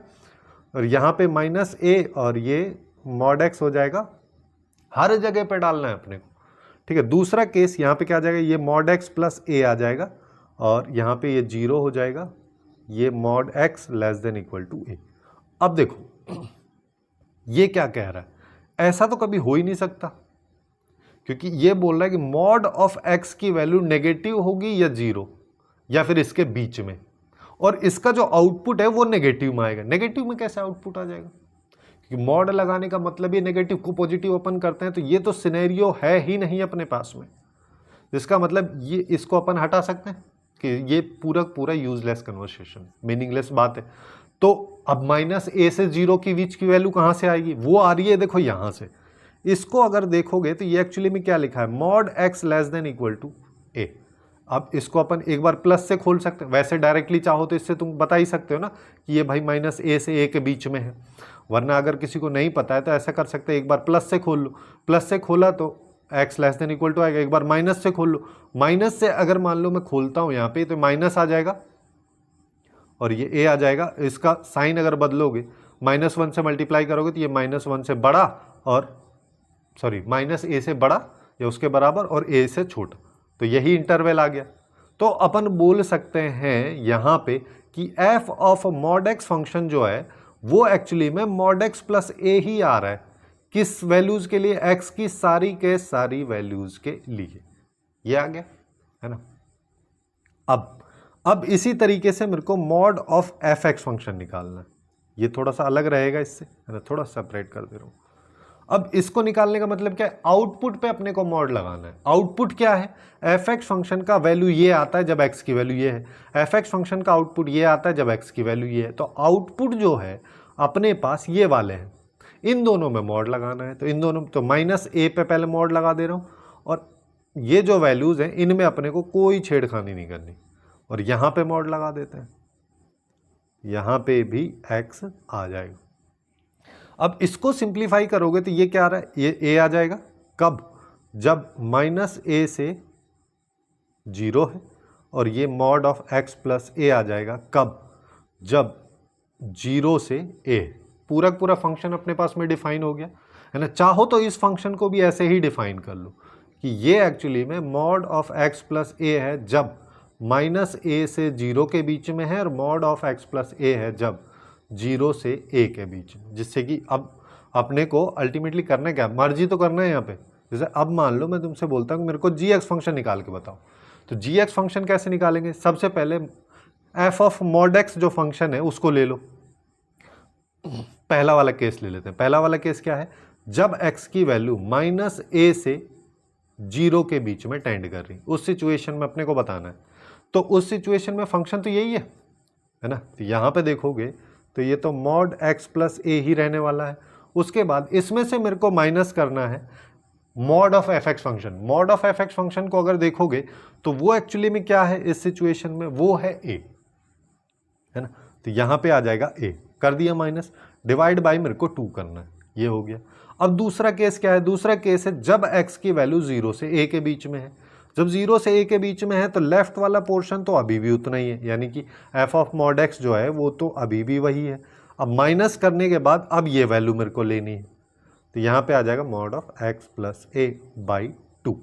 और यहाँ पे -a, और ये मॉड एक्स हो जाएगा, हर जगह पे डालना है अपने को, ठीक है। दूसरा केस यहाँ पे क्या आ जाएगा, ये मॉड एक्स प्लस a आ जाएगा, और यहाँ पे ये 0 हो जाएगा, ये mod x less than equal to a। अब देखो ये क्या कह रहा है, ऐसा तो कभी हो ही नहीं सकता, क्योंकि ये बोल रहा है कि मॉड ऑफ एक्स की वैल्यू नेगेटिव होगी या 0 या फिर इसके बीच में, और इसका जो आउटपुट है वो नेगेटिव में आएगा। नेगेटिव में कैसे आउटपुट आ जाएगा, क्योंकि मॉड लगाने का मतलब ये नेगेटिव को पॉजिटिव अपन करते हैं, तो ये तो सिनेरियो है ही नहीं अपने पास में, जिसका मतलब ये इसको अपन हटा सकते हैं कि ये पूरा यूजलेस कन्वर्सेशन, मीनिंगलेस बात है। तो अब -a से 0 की बीच की वैल्यू कहाँ से आएगी, वो आ रही है देखो यहाँ से, इसको अगर देखोगे तो ये एक्चुअली में क्या लिखा है, mod x less than equal to a. अब इसको अपन एक बार प्लस से खोल सकते हैं, वैसे डायरेक्टली चाहो तो इससे तुम बता ही सकते हो ना कि ये भाई माइनस ए से ए के बीच में है, वरना अगर किसी को नहीं पता है तो ऐसा कर सकते हैं, एक बार प्लस से खोल लो, प्लस से खोला तो x less than equal to आएगा, एक बार माइनस से खोल लो, माइनस से अगर मान लो मैं खोलता हूँ यहाँ पे तो माइनस आ जाएगा और ये ए आ जाएगा, इसका साइन अगर बदलोगे -1 से मल्टीप्लाई करोगे तो ये -1 से बड़ा और सॉरी माइनस ए से बड़ा या उसके बराबर और ए से छोटा, तो यही इंटरवल आ गया। तो अपन बोल सकते हैं यहाँ पे कि F of mod x function जो है वो एक्चुअली में मॉड एक्स प्लस ए ही आ रहा है, किस वैल्यूज के लिए, एक्स की सारी के सारी वैल्यूज के लिए, ये आ गया है ना। अब इसी तरीके से मेरे को mod of F x function निकालना है, ये थोड़ा सा अलग रहेगा इससे, है ना, थोड़ा सेपरेट कर दे रहा हूँ। अब इसको निकालने का मतलब क्या है, आउटपुट पे अपने को मॉड लगाना है। आउटपुट क्या है, एफ एक्स फंक्शन का वैल्यू ये आता है जब एक्स की वैल्यू ये है, एफ एक्स फंक्शन का आउटपुट ये आता है जब एक्स की वैल्यू ये है, तो आउटपुट जो है अपने पास ये वाले हैं, इन दोनों में मॉड लगाना है। तो इन दोनों तो माइनस ए पे पहले मॉड लगा दे रहा हूँ और ये जो वैल्यूज हैं इनमें अपने को कोई छेड़खानी नहीं करनी, और यहाँ पे मॉड लगा देते हैं, यहाँ पे भी एक्स आ जाएगा। अब इसको सिंप्लीफाई करोगे तो ये क्या आ रहा है, ये ए आ जाएगा, कब, जब माइनस ए से 0 है, और ये मॉड ऑफ एक्स प्लस ए आ जाएगा कब, जब 0 से ए। पूरा पूरा फंक्शन अपने पास में डिफाइन हो गया है ना। चाहो तो इस फंक्शन को भी ऐसे ही डिफाइन कर लो कि ये एक्चुअली में मॉड ऑफ एक्स प्लस ए है जब माइनस ए से 0 के बीच में है, और मॉड ऑफ एक्स प्लस ए है जब 0 से ए के बीच में, जिससे कि अब अपने को अल्टीमेटली करना क्या, मर्जी तो करना है यहाँ पे। जैसे अब मान लो मैं तुमसे बोलता हूँ मेरे को जी एक्स फंक्शन निकाल के बताओ, तो जी एक्स फंक्शन कैसे निकालेंगे, सबसे पहले एफ ऑफ मॉड एक्स जो फंक्शन है उसको ले लो, पहला वाला केस ले लेते हैं। पहला वाला केस क्या है, जब एक्स की वैल्यू माइनस ए से 0 के बीच में टेंड कर रही, उस सिचुएशन में अपने को बताना है। तो उस सिचुएशन में फंक्शन तो यही है ना। तो यहाँ पे देखोगे तो ये तो मॉड एक्स प्लस ए ही रहने वाला है। उसके बाद इसमें से मेरे को माइनस करना है mod of F x function. Mod of F x function को अगर देखोगे तो वो एक्चुअली में क्या है इस सिचुएशन में, वो है ए, है ना। तो यहाँ पे आ जाएगा ए, कर दिया माइनस, डिवाइड बाई मेरे को 2 करना है, ये हो गया। अब दूसरा केस क्या है, दूसरा केस है जब एक्स की वैल्यू 0 से ए के बीच में है। जब 0 से ए के बीच में है तो लेफ्ट वाला पोर्शन तो अभी भी उतना ही है, यानी कि एफ ऑफ मॉड एक्स जो है वो तो अभी भी वही है। अब माइनस करने के बाद अब ये वैल्यू मेरे को लेनी है, तो यहाँ पे आ जाएगा mod of x plus A by 2।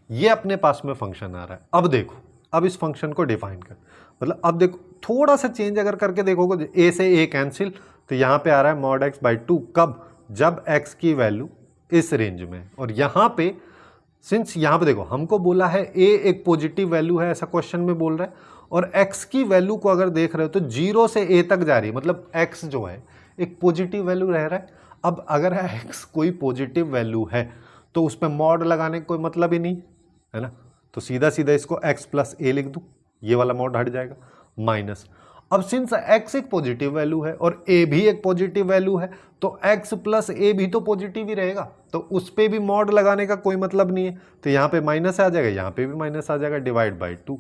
ये अपने पास में फंक्शन आ रहा है। अब देखो, अब इस फंक्शन को डिफाइन कर, मतलब अब देखो थोड़ा सा चेंज अगर करके देखोगे, ए से ए कैंसिल, तो यहाँ पे आ रहा है मॉड एक्स बाई 2, कब, जब एक्स की वैल्यू इस रेंज में। और यहाँ पे सिंस यहाँ पे देखो हमको बोला है ए एक पॉजिटिव वैल्यू है, ऐसा क्वेश्चन में बोल रहा है, और एक्स की वैल्यू को अगर देख रहे हो तो 0 से ए तक जा रही है, मतलब एक्स जो है एक पॉजिटिव वैल्यू रह रहा है। अब अगर एक्स कोई पॉजिटिव वैल्यू है तो उस पर मॉड लगाने का कोई मतलब ही नहीं है ना, तो सीधा सीधा इसको एक्स प्लस ए लिख दूँ, ये वाला मॉड हट जाएगा, माइनस। अब सिंस x एक पॉजिटिव वैल्यू है और a भी एक पॉजिटिव वैल्यू है, तो x प्लस ए भी तो पॉजिटिव ही रहेगा, तो उस पर भी मॉड लगाने का कोई मतलब नहीं है। तो यहाँ पे माइनस आ जाएगा, यहाँ पे भी माइनस आ जाएगा, डिवाइड बाई 2,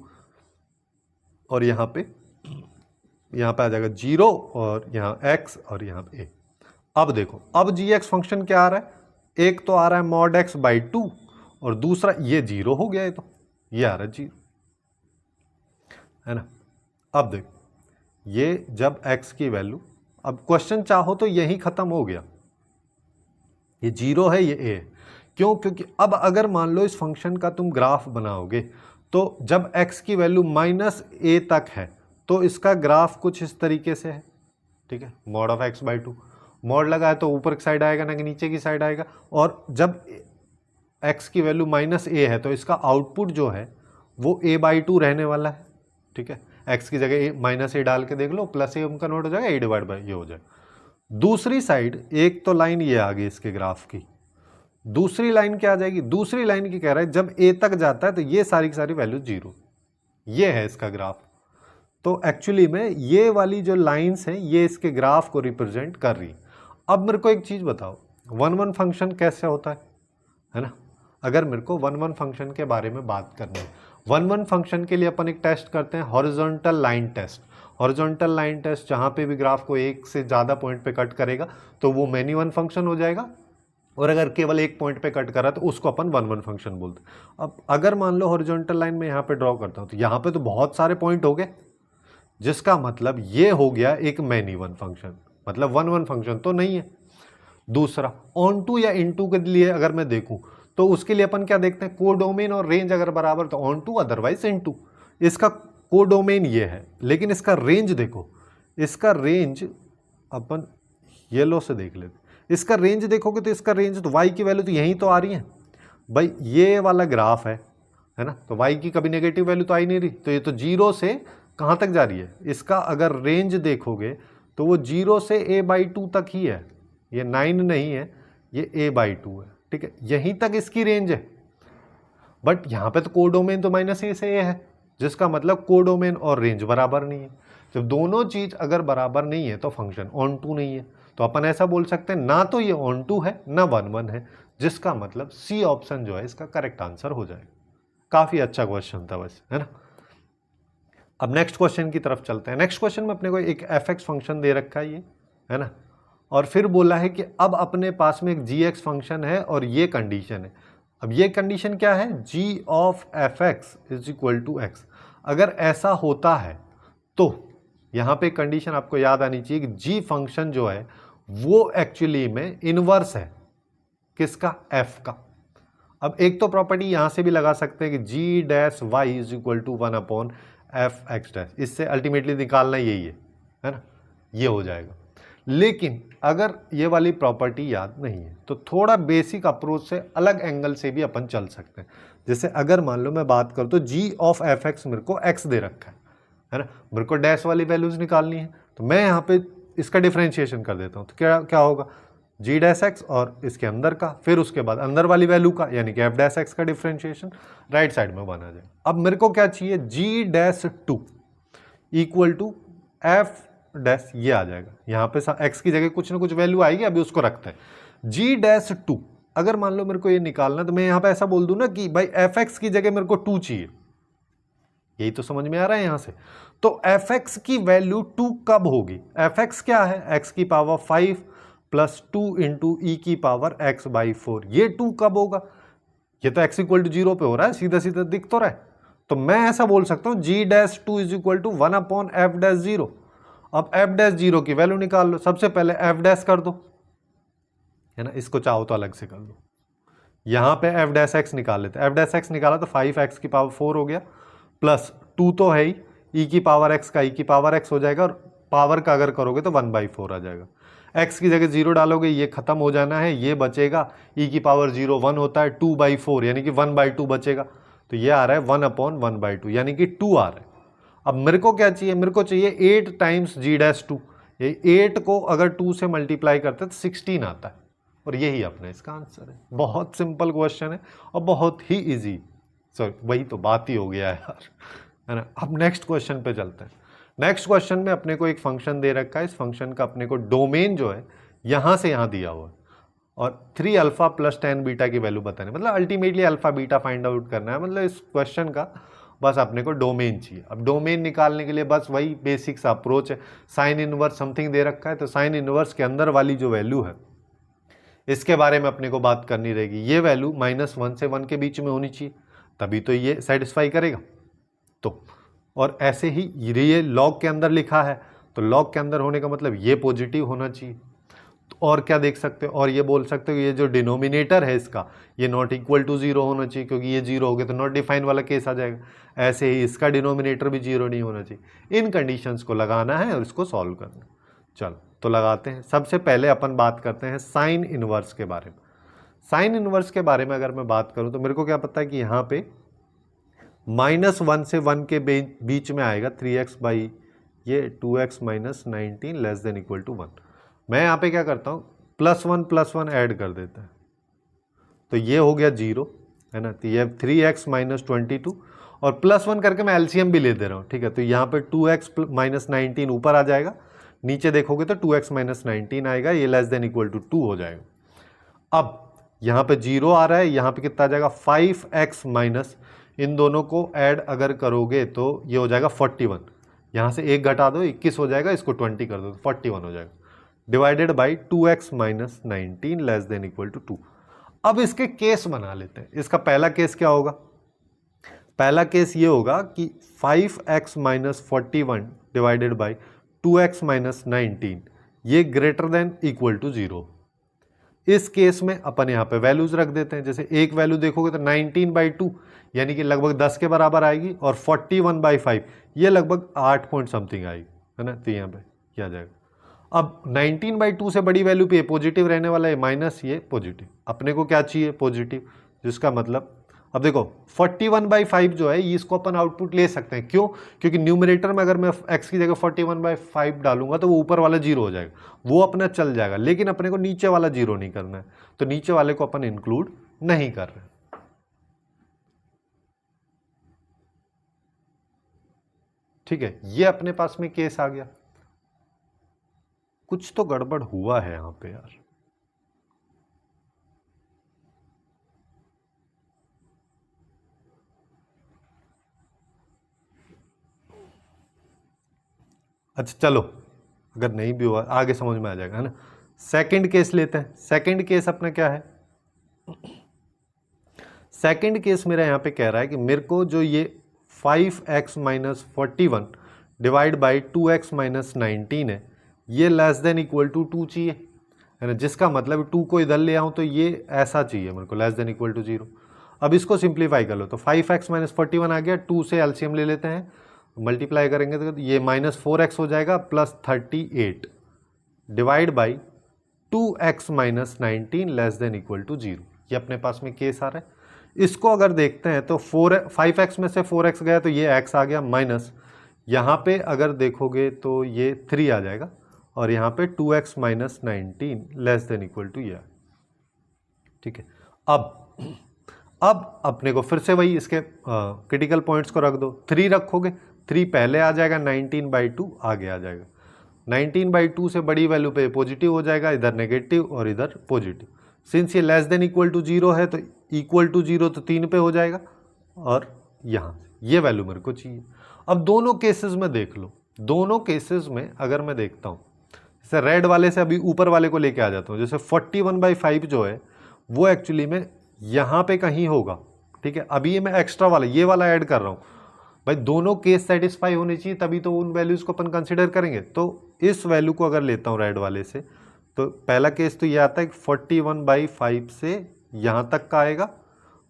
और यहाँ पे आ जाएगा 0 और यहाँ x और यहाँ पे a। अब देखो, अब जी एक्स फंक्शन क्या आ रहा है, एक तो आ रहा है मॉड एक्स बाई 2 और दूसरा ये 0 हो गया है, तो ये आ रहा है 0, है ना। अब देखो ये जब x की वैल्यू, अब क्वेश्चन चाहो तो यही खत्म हो गया, ये 0 है ये a है, क्यों, क्योंकि अब अगर मान लो इस फंक्शन का तुम ग्राफ बनाओगे तो जब x की वैल्यू माइनस ए तक है तो इसका ग्राफ कुछ इस तरीके से है, ठीक है। Mod of x by 2, mod लगाए तो ऊपर की साइड आएगा ना कि नीचे की साइड आएगा, और जब x की वैल्यू माइनस ए है तो इसका आउटपुट जो है वो a बाई 2 रहने वाला है, ठीक है। x की जगह माइनस ए डाल के देख लो, प्लस ए कन्वर्ट हो जाएगा, ए डिवाइड बाई ये हो जाएगा। दूसरी साइड एक तो लाइन ये आ गई इसके ग्राफ की, दूसरी लाइन क्या आ जाएगी, दूसरी लाइन की कह रहा है जब ए तक जाता है तो ये सारी की सारी वैल्यू 0, ये है इसका ग्राफ। तो एक्चुअली में ये वाली जो लाइंस हैं ये इसके ग्राफ को रिप्रेजेंट कर रही है। अब मेरे को एक चीज़ बताओ, वन वन फंक्शन कैसे होता है ना। अगर मेरे को वन वन फंक्शन के बारे में बात करनी है, वन वन फंक्शन के लिए अपन एक टेस्ट करते हैं, horizontal line test. Horizontal line test जहाँ पे भी ग्राफ को एक से ज़्यादा पॉइंट पे कट करेगा तो वो मैनी वन फंक्शन हो जाएगा, और अगर केवल एक पॉइंट पे कट करा तो उसको अपन वन वन फंक्शन बोलते हैं। अब अगर मान लो हॉरिजॉन्टल लाइन में यहाँ पे ड्रॉ करता हूँ तो यहाँ पे तो बहुत सारे पॉइंट हो गए, जिसका मतलब ये हो गया एक मैनी वन फंक्शन, मतलब वन वन फंक्शन तो नहीं है। दूसरा, ऑन टू या इन टू के लिए अगर मैं देखूं तो उसके लिए अपन क्या देखते हैं, कोडोमेन और रेंज अगर बराबर तो onto, otherwise into. इसका कोडोमेन ये है, लेकिन इसका रेंज देखो, इसका रेंज अपन येलो से देख लेते, इसका रेंज देखोगे तो इसका रेंज तो y की वैल्यू तो यहीं तो आ रही है भाई, ये वाला ग्राफ है ना, तो y की कभी नेगेटिव वैल्यू तो आ ही नहीं रही, तो ये तो जीरो से कहाँ तक जा रही है। इसका अगर रेंज देखोगे तो वो 0 से a/2 तक ही है, ये 9 नहीं है, ये a/2 है, ठीक है, यहीं तक इसकी रेंज है। बट यहाँ पे तो कोडोमेन तो -a से a है, जिसका मतलब कोडोमेन और रेंज बराबर नहीं है। जब दोनों चीज अगर बराबर नहीं है तो फंक्शन ऑन टू नहीं है, तो अपन ऐसा बोल सकते हैं ना तो ये ऑन टू है ना वन वन है, जिसका मतलब सी ऑप्शन जो है इसका करेक्ट आंसर हो जाएगा। काफी अच्छा क्वेश्चन था वैसे, है ना। अब नेक्स्ट क्वेश्चन की तरफ चलते हैं। नेक्स्ट क्वेश्चन में अपने को एक f(x) फंक्शन दे रखा है, ये है ना, और फिर बोला है कि अब अपने पास में एक gx फंक्शन है और ये कंडीशन है। अब ये कंडीशन क्या है, g of f(x) is equal to x। अगर ऐसा होता है तो यहाँ पे कंडीशन आपको याद आनी चाहिए कि g फंक्शन जो है वो एक्चुअली में इनवर्स है किसका, f का। अब एक तो प्रॉपर्टी यहां से भी लगा सकते हैं कि g dash y is equal to 1/f(x) dash, इससे अल्टीमेटली निकालना यही है ना, ये हो जाएगा। लेकिन अगर ये वाली प्रॉपर्टी याद नहीं है तो थोड़ा बेसिक अप्रोच से अलग एंगल से भी अपन चल सकते हैं। जैसे अगर मान लो मैं बात करूँ तो g ऑफ f(x) मेरे को x दे रखा है ना, मेरे को डैश वाली वैल्यूज निकालनी है, तो मैं यहाँ पे इसका डिफ्रेंशिएशन कर देता हूँ, तो क्या क्या होगा, g डैश x और इसके अंदर का, फिर उसके बाद अंदर वाली वैल्यू का यानी कि f डैश x का डिफ्रेंशिएशन राइट साइड में बना जाए। अब मेरे को क्या चाहिए, g dash 2 equal to f dash, ये आ जाएगा यहाँ पे x की जगह कुछ ना कुछ वैल्यू आएगी, अभी उसको रखते हैं। g डैश 2 अगर मान लो मेरे को ये निकालना, तो मैं यहाँ पे ऐसा बोल दूं ना कि भाई f(x) की जगह मेरे को 2 चाहिए, यही तो समझ में आ रहा है यहाँ से। तो f(x) की वैल्यू 2 कब होगी, f(x) क्या है, x की पावर 5 प्लस 2 इंटू ई की पावर x/4, ये 2 कब होगा, ये तो x इक्वल टू 0 पे हो रहा है, सीधा सीधा दिख तो रहा है। तो मैं ऐसा बोल सकता हूँ g dash 2 is equal to 1/f dash 0। अब f डैश 0 की वैल्यू निकाल लो, सबसे पहले f डैश कर दो, है ना, इसको चाहो तो अलग से कर लो। यहाँ पे f डैश x निकाल लेते, f डैश x निकाला तो 5x की पावर 4 हो गया, प्लस 2 तो है ही, e की पावर x का e की पावर x हो जाएगा, और पावर का अगर करोगे तो 1/4 आ जाएगा। x की जगह 0 डालोगे, ये खत्म हो जाना है, ये बचेगा, e की पावर 0 1 होता है, 2/4 यानी कि 1/2 बचेगा, तो ये आ रहा है 1/1/2 यानी कि 2 आ रहा है। अब मेरे को क्या चाहिए, मेरे को चाहिए 8 टाइम्स g डैश 2, ये 8 को अगर 2 से मल्टीप्लाई करते तो 16 आता है, और यही अपना इसका आंसर है। बहुत सिंपल क्वेश्चन है और बहुत ही इजी, सॉरी वही तो बात ही हो गया है यार, है ना। अब नेक्स्ट क्वेश्चन पे चलते हैं। नेक्स्ट क्वेश्चन में अपने को एक फंक्शन दे रखा है, इस फंक्शन का अपने को डोमेन जो है यहाँ से यहाँ दिया हुआ है, और 3 अल्फा प्लस 10 बीटा की वैल्यू बतानी, मतलब ultimately alpha beta find out करना है, मतलब इस क्वेश्चन का बस अपने को डोमेन चाहिए। अब डोमेन निकालने के लिए बस वही बेसिक सा अप्रोच है, साइन इनवर्स समथिंग दे रखा है, तो साइन इनवर्स के अंदर वाली जो वैल्यू है इसके बारे में अपने को बात करनी रहेगी। ये वैल्यू -1 से 1 के बीच में होनी चाहिए, तभी तो ये सेटिस्फाई करेगा। तो और ऐसे ही ये लॉग के अंदर लिखा है, तो लॉग के अंदर होने का मतलब ये पॉजिटिव होना चाहिए। तो और क्या देख सकते हो, और ये बोल सकते हो ये जो डिनोमिनेटर है इसका, ये नॉट इक्वल टू 0 होना चाहिए, क्योंकि ये 0 हो गया तो नॉट डिफाइन वाला केस आ जाएगा। ऐसे ही इसका डिनोमिनेटर भी 0 नहीं होना चाहिए। इन कंडीशंस को लगाना है और इसको सॉल्व करना। चलो तो लगाते हैं। सबसे पहले अपन बात करते हैं साइन इनवर्स के बारे में। साइन इनवर्स के बारे में अगर मैं बात करूं तो मेरे को क्या पता है कि यहाँ पे -1 से 1 के बीच में आएगा 3x बाई ये 2x minus 19 less than equal to 1। मैं यहाँ पे क्या करता हूँ, +1 ऐड कर देता है, तो ये हो गया 0, है ना। तो ये 3x माइनस 22 और +1 करके मैं एलसीएम भी ले दे रहा हूँ, ठीक है। तो यहाँ पे 2x माइनस 19 ऊपर आ जाएगा, नीचे देखोगे तो 2x माइनस 19 आएगा, ये लेस देन इक्वल टू 2 हो जाएगा। अब यहाँ पे 0 आ रहा है, यहाँ पे कितना आ जाएगा 5x माइनस, इन दोनों को ऐड अगर करोगे तो ये हो जाएगा 41, यहाँ से एक घटा दो 21 हो जाएगा, इसको 20 कर दो तो 41 हो जाएगा, divided by 2x minus 19 less than equal to 2। अब इसके केस बना लेते हैं। इसका पहला केस क्या होगा? पहला केस ये होगा कि 5x minus 41 divided by 2x minus 19 ये ग्रेटर देन इक्वल टू 0। इस केस में अपन यहाँ पे वैल्यूज रख देते हैं। जैसे एक वैल्यू देखोगे तो 19/2 यानी कि लगभग 10 के बराबर आएगी, और 41/5 ये लगभग 8 पॉइंट समथिंग आएगी, है ना। तो यहाँ पे क्या आ जाएगा? अब 19/2 से बड़ी वैल्यू पे पॉजिटिव रहने वाला है, माइनस ये पॉजिटिव। अपने को क्या चाहिए? पॉजिटिव। जिसका मतलब अब देखो 41/5 जो है इसको अपन आउटपुट ले सकते हैं। क्यों? क्योंकि न्यूमरेटर में अगर मैं x की जगह 41/5 डालूंगा तो वो ऊपर वाला 0 हो जाएगा, वो अपना चल जाएगा, लेकिन अपने को नीचे वाला 0 नहीं करना है, तो नीचे वाले को अपन इंक्लूड नहीं कर रहे। ठीक है, ये अपने पास में केस आ गया। कुछ तो गड़बड़ हुआ है यहां पे यार। अच्छा चलो, अगर नहीं भी हुआ आगे समझ में आ जाएगा, है ना। सेकंड केस लेते हैं। सेकंड केस अपना क्या है? सेकंड केस मेरा यहाँ पे कह रहा है कि मेरे को जो ये 5x minus 41 divide by 2x minus 19 है, ये लेस देन इक्वल टू 2 चाहिए, है ना। जिसका मतलब 2 को इधर ले आऊँ तो ये ऐसा चाहिए मेरे को, लेस देन इक्वल टू 0। अब इसको सिंप्लीफाई कर लो तो 5x माइनस 41 आ गया, 2 से एलसीएम ले लेते हैं, मल्टीप्लाई करेंगे तो ये -4x हो जाएगा plus 38 divide by 2x minus 19 less than equal to 0। ये अपने पास में केस आ रहा है। इसको अगर देखते हैं तो 5x में से 4x गया तो ये x आ गया, माइनस यहाँ पे अगर देखोगे तो ये 3 आ जाएगा, और यहाँ पे 2x minus 19 less than equal to ये। ठीक है, अब अपने को फिर से वही इसके क्रिटिकल पॉइंट्स को रख दो। 3 रखोगे, 3 पहले आ जाएगा, 19/2 आगे आ जाएगा। 19/2 से बड़ी वैल्यू पे पॉजिटिव हो जाएगा, इधर नेगेटिव और इधर पॉजिटिव। सिंस ये लेस देन इक्वल टू 0 है तो इक्वल टू 0 तो 3 पे हो जाएगा, और यहाँ ये वैल्यू मेरे को चाहिए। अब दोनों केसेस में देख लो, दोनों केसेस में अगर मैं देखता हूँ, जैसे रेड वाले से अभी ऊपर वाले को लेके आ जाता हूँ। जैसे 41/5 जो है वो एक्चुअली में यहाँ पे कहीं होगा। ठीक है, अभी ये मैं एक्स्ट्रा वाला ये वाला ऐड कर रहा हूँ। भाई दोनों केस सेटिस्फाई होने चाहिए, तभी तो उन वैल्यूज़ को अपन कंसिडर करेंगे। तो इस वैल्यू को अगर लेता हूँ रेड वाले से, तो पहला केस तो ये आता है कि 41/5 से यहाँ तक का आएगा।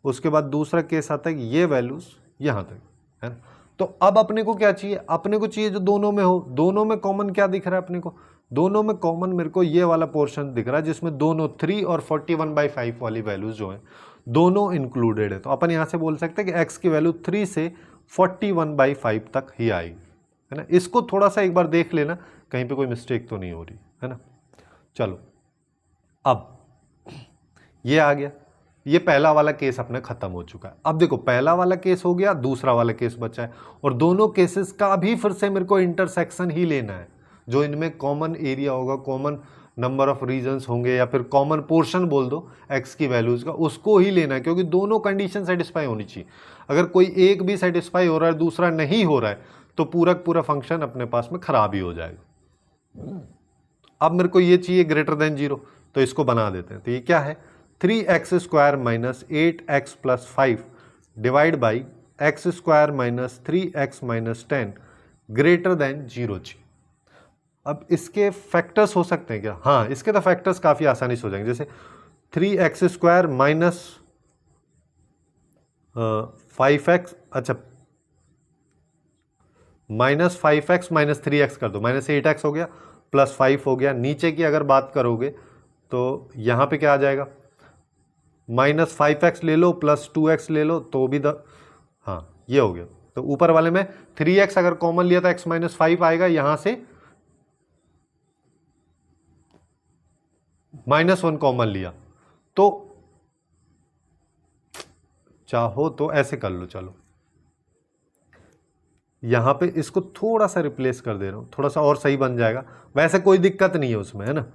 उसके बाद दूसरा केस आता है कि ये वैल्यूज़ यहाँ तक, है ना। तो अब अपने को क्या चाहिए? अपने को चाहिए जो दोनों में हो। दोनों में कॉमन क्या दिख रहा है अपने को? दोनों में कॉमन मेरे को ये वाला पोर्शन दिख रहा है जिसमें दोनों 3 और 41/5 वाली वैल्यूज जो हैं दोनों इंक्लूडेड है। तो अपन यहाँ से बोल सकते हैं कि x की वैल्यू 3 से 41/5 तक ही आएगी, है ना। इसको थोड़ा सा एक बार देख लेना, कहीं पे कोई मिस्टेक तो नहीं हो रही, है ना। चलो, अब ये आ गया, ये पहला वाला केस अपने खत्म हो चुका है। अब देखो पहला वाला केस हो गया, दूसरा वाला केस बचा है, और दोनों केसेस का भी फिर से मेरे को इंटरसेक्शन ही लेना है। जो इनमें कॉमन एरिया होगा, कॉमन नंबर ऑफ रीजन्स होंगे, या फिर कॉमन पोर्शन बोल दो एक्स की वैल्यूज का, उसको ही लेना है, क्योंकि दोनों कंडीशन सेटिस्फाई होनी चाहिए। अगर कोई एक भी सेटिस्फाई हो रहा है, दूसरा नहीं हो रहा है, तो पूरा फंक्शन अपने पास में खराब ही हो जाएगा। अब मेरे को ये चाहिए ग्रेटर देन 0, तो इसको बना देते हैं। तो ये क्या है? 3x² minus 8x plus 5 divide by x² minus 3x minus 10 greater than 0 चाहिए। अब इसके फैक्टर्स हो सकते हैं क्या? हाँ, इसके तो फैक्टर्स काफ़ी आसानी से हो जाएंगे। जैसे 3x² माइनस 5x, अच्छा माइनस 5x माइनस 3x कर दो, माइनस 8x हो गया, प्लस 5 हो गया। नीचे की अगर बात करोगे तो यहाँ पे क्या आ जाएगा? माइनस 5x ले लो प्लस 2x ले लो तो भी हाँ ये हो गया। तो ऊपर वाले में 3x अगर कॉमन लिया तो x माइनस 5 आएगा, यहां से -1 कॉमन लिया तो चाहो तो ऐसे कर लो। चलो यहां पे इसको थोड़ा सा रिप्लेस कर दे रहा हूं, थोड़ा सा और सही बन जाएगा। वैसे कोई दिक्कत नहीं है उसमें, है ना।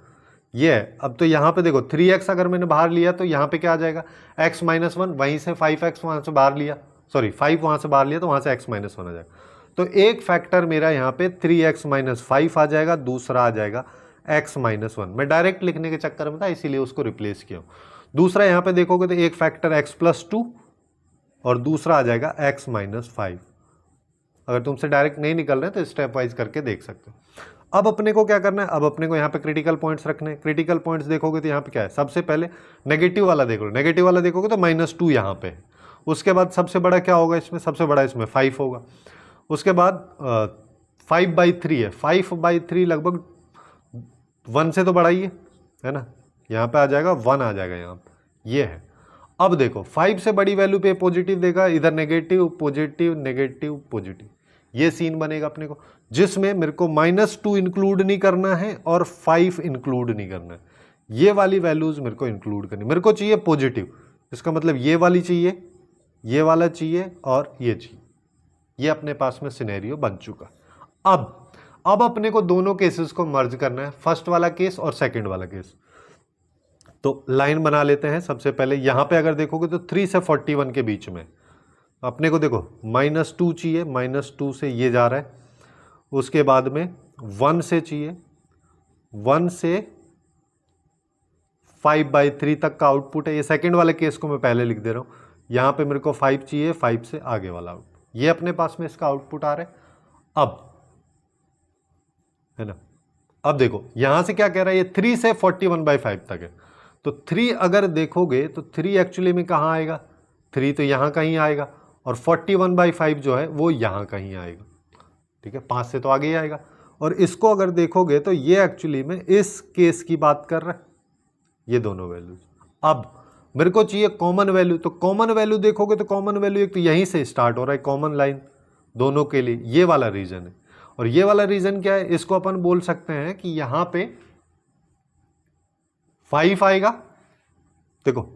ये है। अब तो यहाँ पे देखो 3x अगर मैंने बाहर लिया तो यहाँ पे क्या आ जाएगा x माइनस वन, वहीं से 5x वहाँ से बाहर लिया, सॉरी 5 वहाँ से बाहर लिया तो वहाँ से x माइनस वन आ जाएगा। तो एक फैक्टर मेरा यहाँ पे 3x माइनस 5 आ जाएगा, दूसरा आ जाएगा x माइनस वन। मैं डायरेक्ट लिखने के चक्कर में था इसीलिए उसको रिप्लेस किया। दूसरा यहाँ पे देखोगे तो एक फैक्टर x प्लस टू और दूसरा आ जाएगा x माइनस 5। अगर तुमसे डायरेक्ट नहीं निकल रहे तो स्टेप वाइज करके देख सकते हो। अब अपने को क्या करना है, अब अपने को यहाँ पे क्रिटिकल पॉइंट्स रखने हैं। क्रिटिकल पॉइंट्स देखोगे तो यहाँ पे क्या है, सबसे पहले नेगेटिव वाला देख लो, नेगेटिव वाला देखोगे तो -2 यहाँ पे है। उसके बाद सबसे बड़ा क्या होगा इसमें, सबसे बड़ा इसमें 5 होगा। उसके बाद 5/3 है, 5/3 लगभग 1 से तो बड़ा ही है ना, यहाँ पे आ जाएगा 1 आ जाएगा यहाँ पे, ये है। अब देखो 5 से बड़ी वैल्यू पे पॉजिटिव देगा, इधर नेगेटिव पॉजिटिव नेगेटिव पॉजिटिव, ये सीन बनेगा अपने को, जिसमें मेरे को -2 इंक्लूड नहीं करना है और 5 इंक्लूड नहीं करना है। ये वाली वैल्यूज मेरे को इंक्लूड करनी, मेरे को चाहिए पॉजिटिव, इसका मतलब ये वाली चाहिए, ये वाला चाहिए और ये चाहिए। ये अपने पास में सिनेरियो बन चुका। अब अपने को दोनों केसेस को मर्ज करना है, फर्स्ट वाला केस और सेकंड वाला केस। तो लाइन बना लेते हैं। सबसे पहले यहां पे अगर देखोगे तो 3 से 41 के बीच में अपने को देखो -2 चाहिए, -2 से ये जा रहा है, उसके बाद में 1 से चाहिए, 1 से 5/3 तक का आउटपुट है। ये सेकंड वाले केस को मैं पहले लिख दे रहा हूं, यहां पे मेरे को 5 चाहिए, 5 से आगे वाला आउटपुट, ये अपने पास में इसका आउटपुट आ रहा है। अब है ना, अब देखो यहां से क्या कह रहा है, ये 3 से 41/5 तक है। तो 3 अगर देखोगे तो 3 एक्चुअली में कहां आएगा, 3 तो यहां कहीं आएगा और 41/5 जो है वो यहां कहीं आएगा, ठीक है, 5 से तो आगे ही आएगा। और इसको अगर देखोगे तो ये एक्चुअली में इस केस की बात कर रहा है, ये दोनों वैल्यूज। अब मेरे को चाहिए कॉमन वैल्यू, तो कॉमन वैल्यू देखोगे तो कॉमन वैल्यू एक तो यहीं से स्टार्ट हो रहा है, कॉमन लाइन दोनों के लिए, ये वाला रीजन है। और ये वाला रीजन क्या है, इसको अपन बोल सकते हैं कि यहां पे 5 आएगा। देखो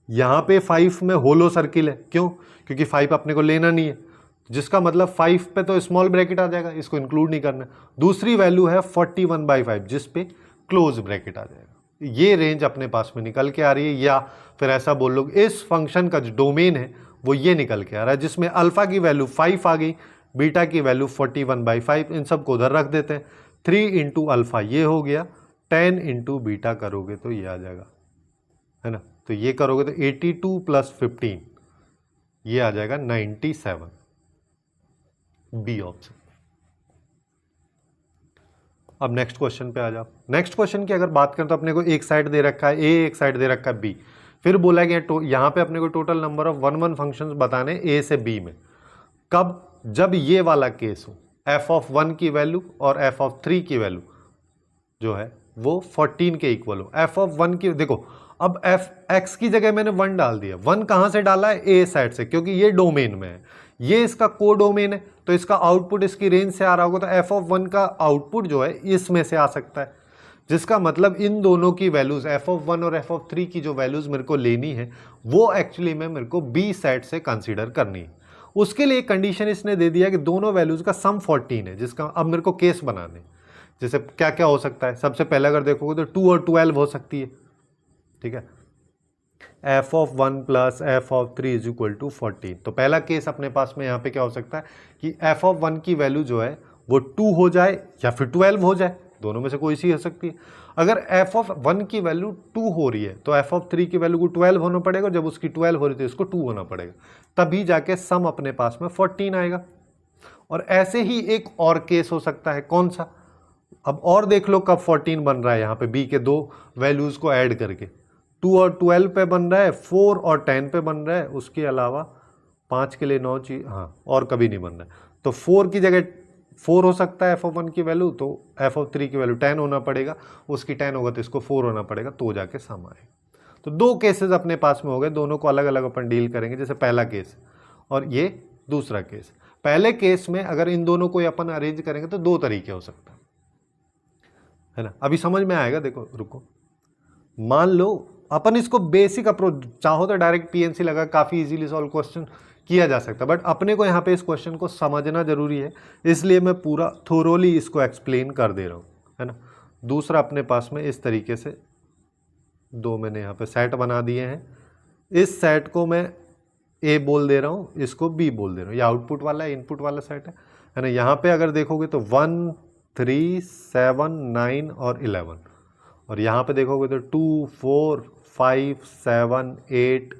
यहां पे 5 में होलो सर्किल है, क्यों, क्योंकि 5 अपने को लेना नहीं है, जिसका मतलब 5 पे तो स्मॉल ब्रैकेट आ जाएगा, इसको इंक्लूड नहीं करना। दूसरी वैल्यू है 41/5 जिस पे क्लोज ब्रैकेट आ जाएगा। ये रेंज अपने पास में निकल के आ रही है, या फिर ऐसा बोल लो इस फंक्शन का जो डोमेन है वो ये निकल के आ रहा है, जिसमें अल्फा की वैल्यू 5 आ गई, बीटा की वैल्यू 41/5, इन सब को उधर रख देते हैं। 3 इंटू अल्फा ये हो गया, 10 इंटू बीटा करोगे तो ये आ जाएगा, है ना। तो ये करोगे तो 82 + 15 ये आ जाएगा 97, बी ऑप्शन। अब नेक्स्ट क्वेश्चन पे आ जाओ। नेक्स्ट क्वेश्चन की अगर बात करें तो अपने को एक साइड दे रखा है ए, एक साइड दे रखा है बी, फिर बोला गया यहाँ पे अपने को टोटल नंबर ऑफ 1 फंक्शंस बताने ए से बी में। कब, जब ये वाला केस हो, f(1) की वैल्यू और f(3) की वैल्यू जो है वो 14 के इक्वल हो। f(1) की देखो, अब x की जगह मैंने 1 डाल दिया, 1 कहां से डाला है, ए साइड से, क्योंकि ये डोमेन में है, ये इसका कोडोमेन है, तो इसका आउटपुट इसकी रेंज से आ रहा होगा, तो f(1) का आउटपुट जो है इसमें से आ सकता है, जिसका मतलब इन दोनों की वैल्यूज f(1) और f(3) की जो वैल्यूज मेरे को लेनी है वो एक्चुअली में मेरे को बी साइड से कंसीडर करनी है। उसके लिए कंडीशन इसने दे दिया कि दोनों वैल्यूज का सम 14 है, जिसका अब मेरे को केस बनाने, जैसे क्या क्या हो सकता है। सबसे पहले अगर देखोगे तो 2 और 12 हो सकती है, ठीक है, f(1) + f(3) = 14। तो पहला केस अपने पास में यहाँ पे क्या हो सकता है कि f(1) की वैल्यू जो है वो 2 हो जाए या फिर 12 हो जाए, दोनों में से कोई सी हो सकती है। अगर f(1) की वैल्यू 2 हो रही है तो f(3) की वैल्यू को 12 होना पड़ेगा, जब उसकी 12 हो रही थी इसको 2 होना पड़ेगा, तभी जाके सम अपने पास में 14 आएगा। और ऐसे ही एक और केस हो सकता है, कौन सा, अब और देख लो कब 14 बन रहा है, यहाँ पे बी के दो वैल्यूज को ऐड करके 2 और 12 पे बन रहा है, 4 और 10 पे बन रहा है, उसके अलावा 5 के लिए 9 चाहिए, हाँ, और कभी नहीं बन रहा है। तो 4 की जगह 4 हो सकता है f(1) की वैल्यू, तो f(3) की वैल्यू 10 होना पड़ेगा, उसकी 10 होगा तो इसको 4 होना पड़ेगा, तो जाके सम आएगा। तो दो केसेस अपने पास में हो गए, दोनों को अलग अलग अपन डील करेंगे, जैसे पहला केस और ये दूसरा केस। पहले केस में अगर इन दोनों को अपन अरेंज करेंगे तो दो तरीके हो सकता है ना, अभी समझ में आएगा। देखो रुको, मान लो अपन इसको बेसिक अप्रोच, चाहो तो डायरेक्ट पीएनसी लगा काफ़ी इजीली सॉल्व क्वेश्चन किया जा सकता है, बट अपने को यहाँ पे इस क्वेश्चन को समझना जरूरी है, इसलिए मैं पूरा थोरोली इसको एक्सप्लेन कर दे रहा हूँ, है ना। दूसरा अपने पास में इस तरीके से दो मैंने यहाँ पे सेट बना दिए हैं, इस सेट को मैं ए बोल दे रहा हूँ, इसको बी बोल दे रहा हूँ। ये आउटपुट वाला है, इनपुट वाला सेट है ना। यहाँ पे अगर देखोगे तो 1 3 7 9 और 11, और यहाँ पे देखोगे तो 2 4 5 7 8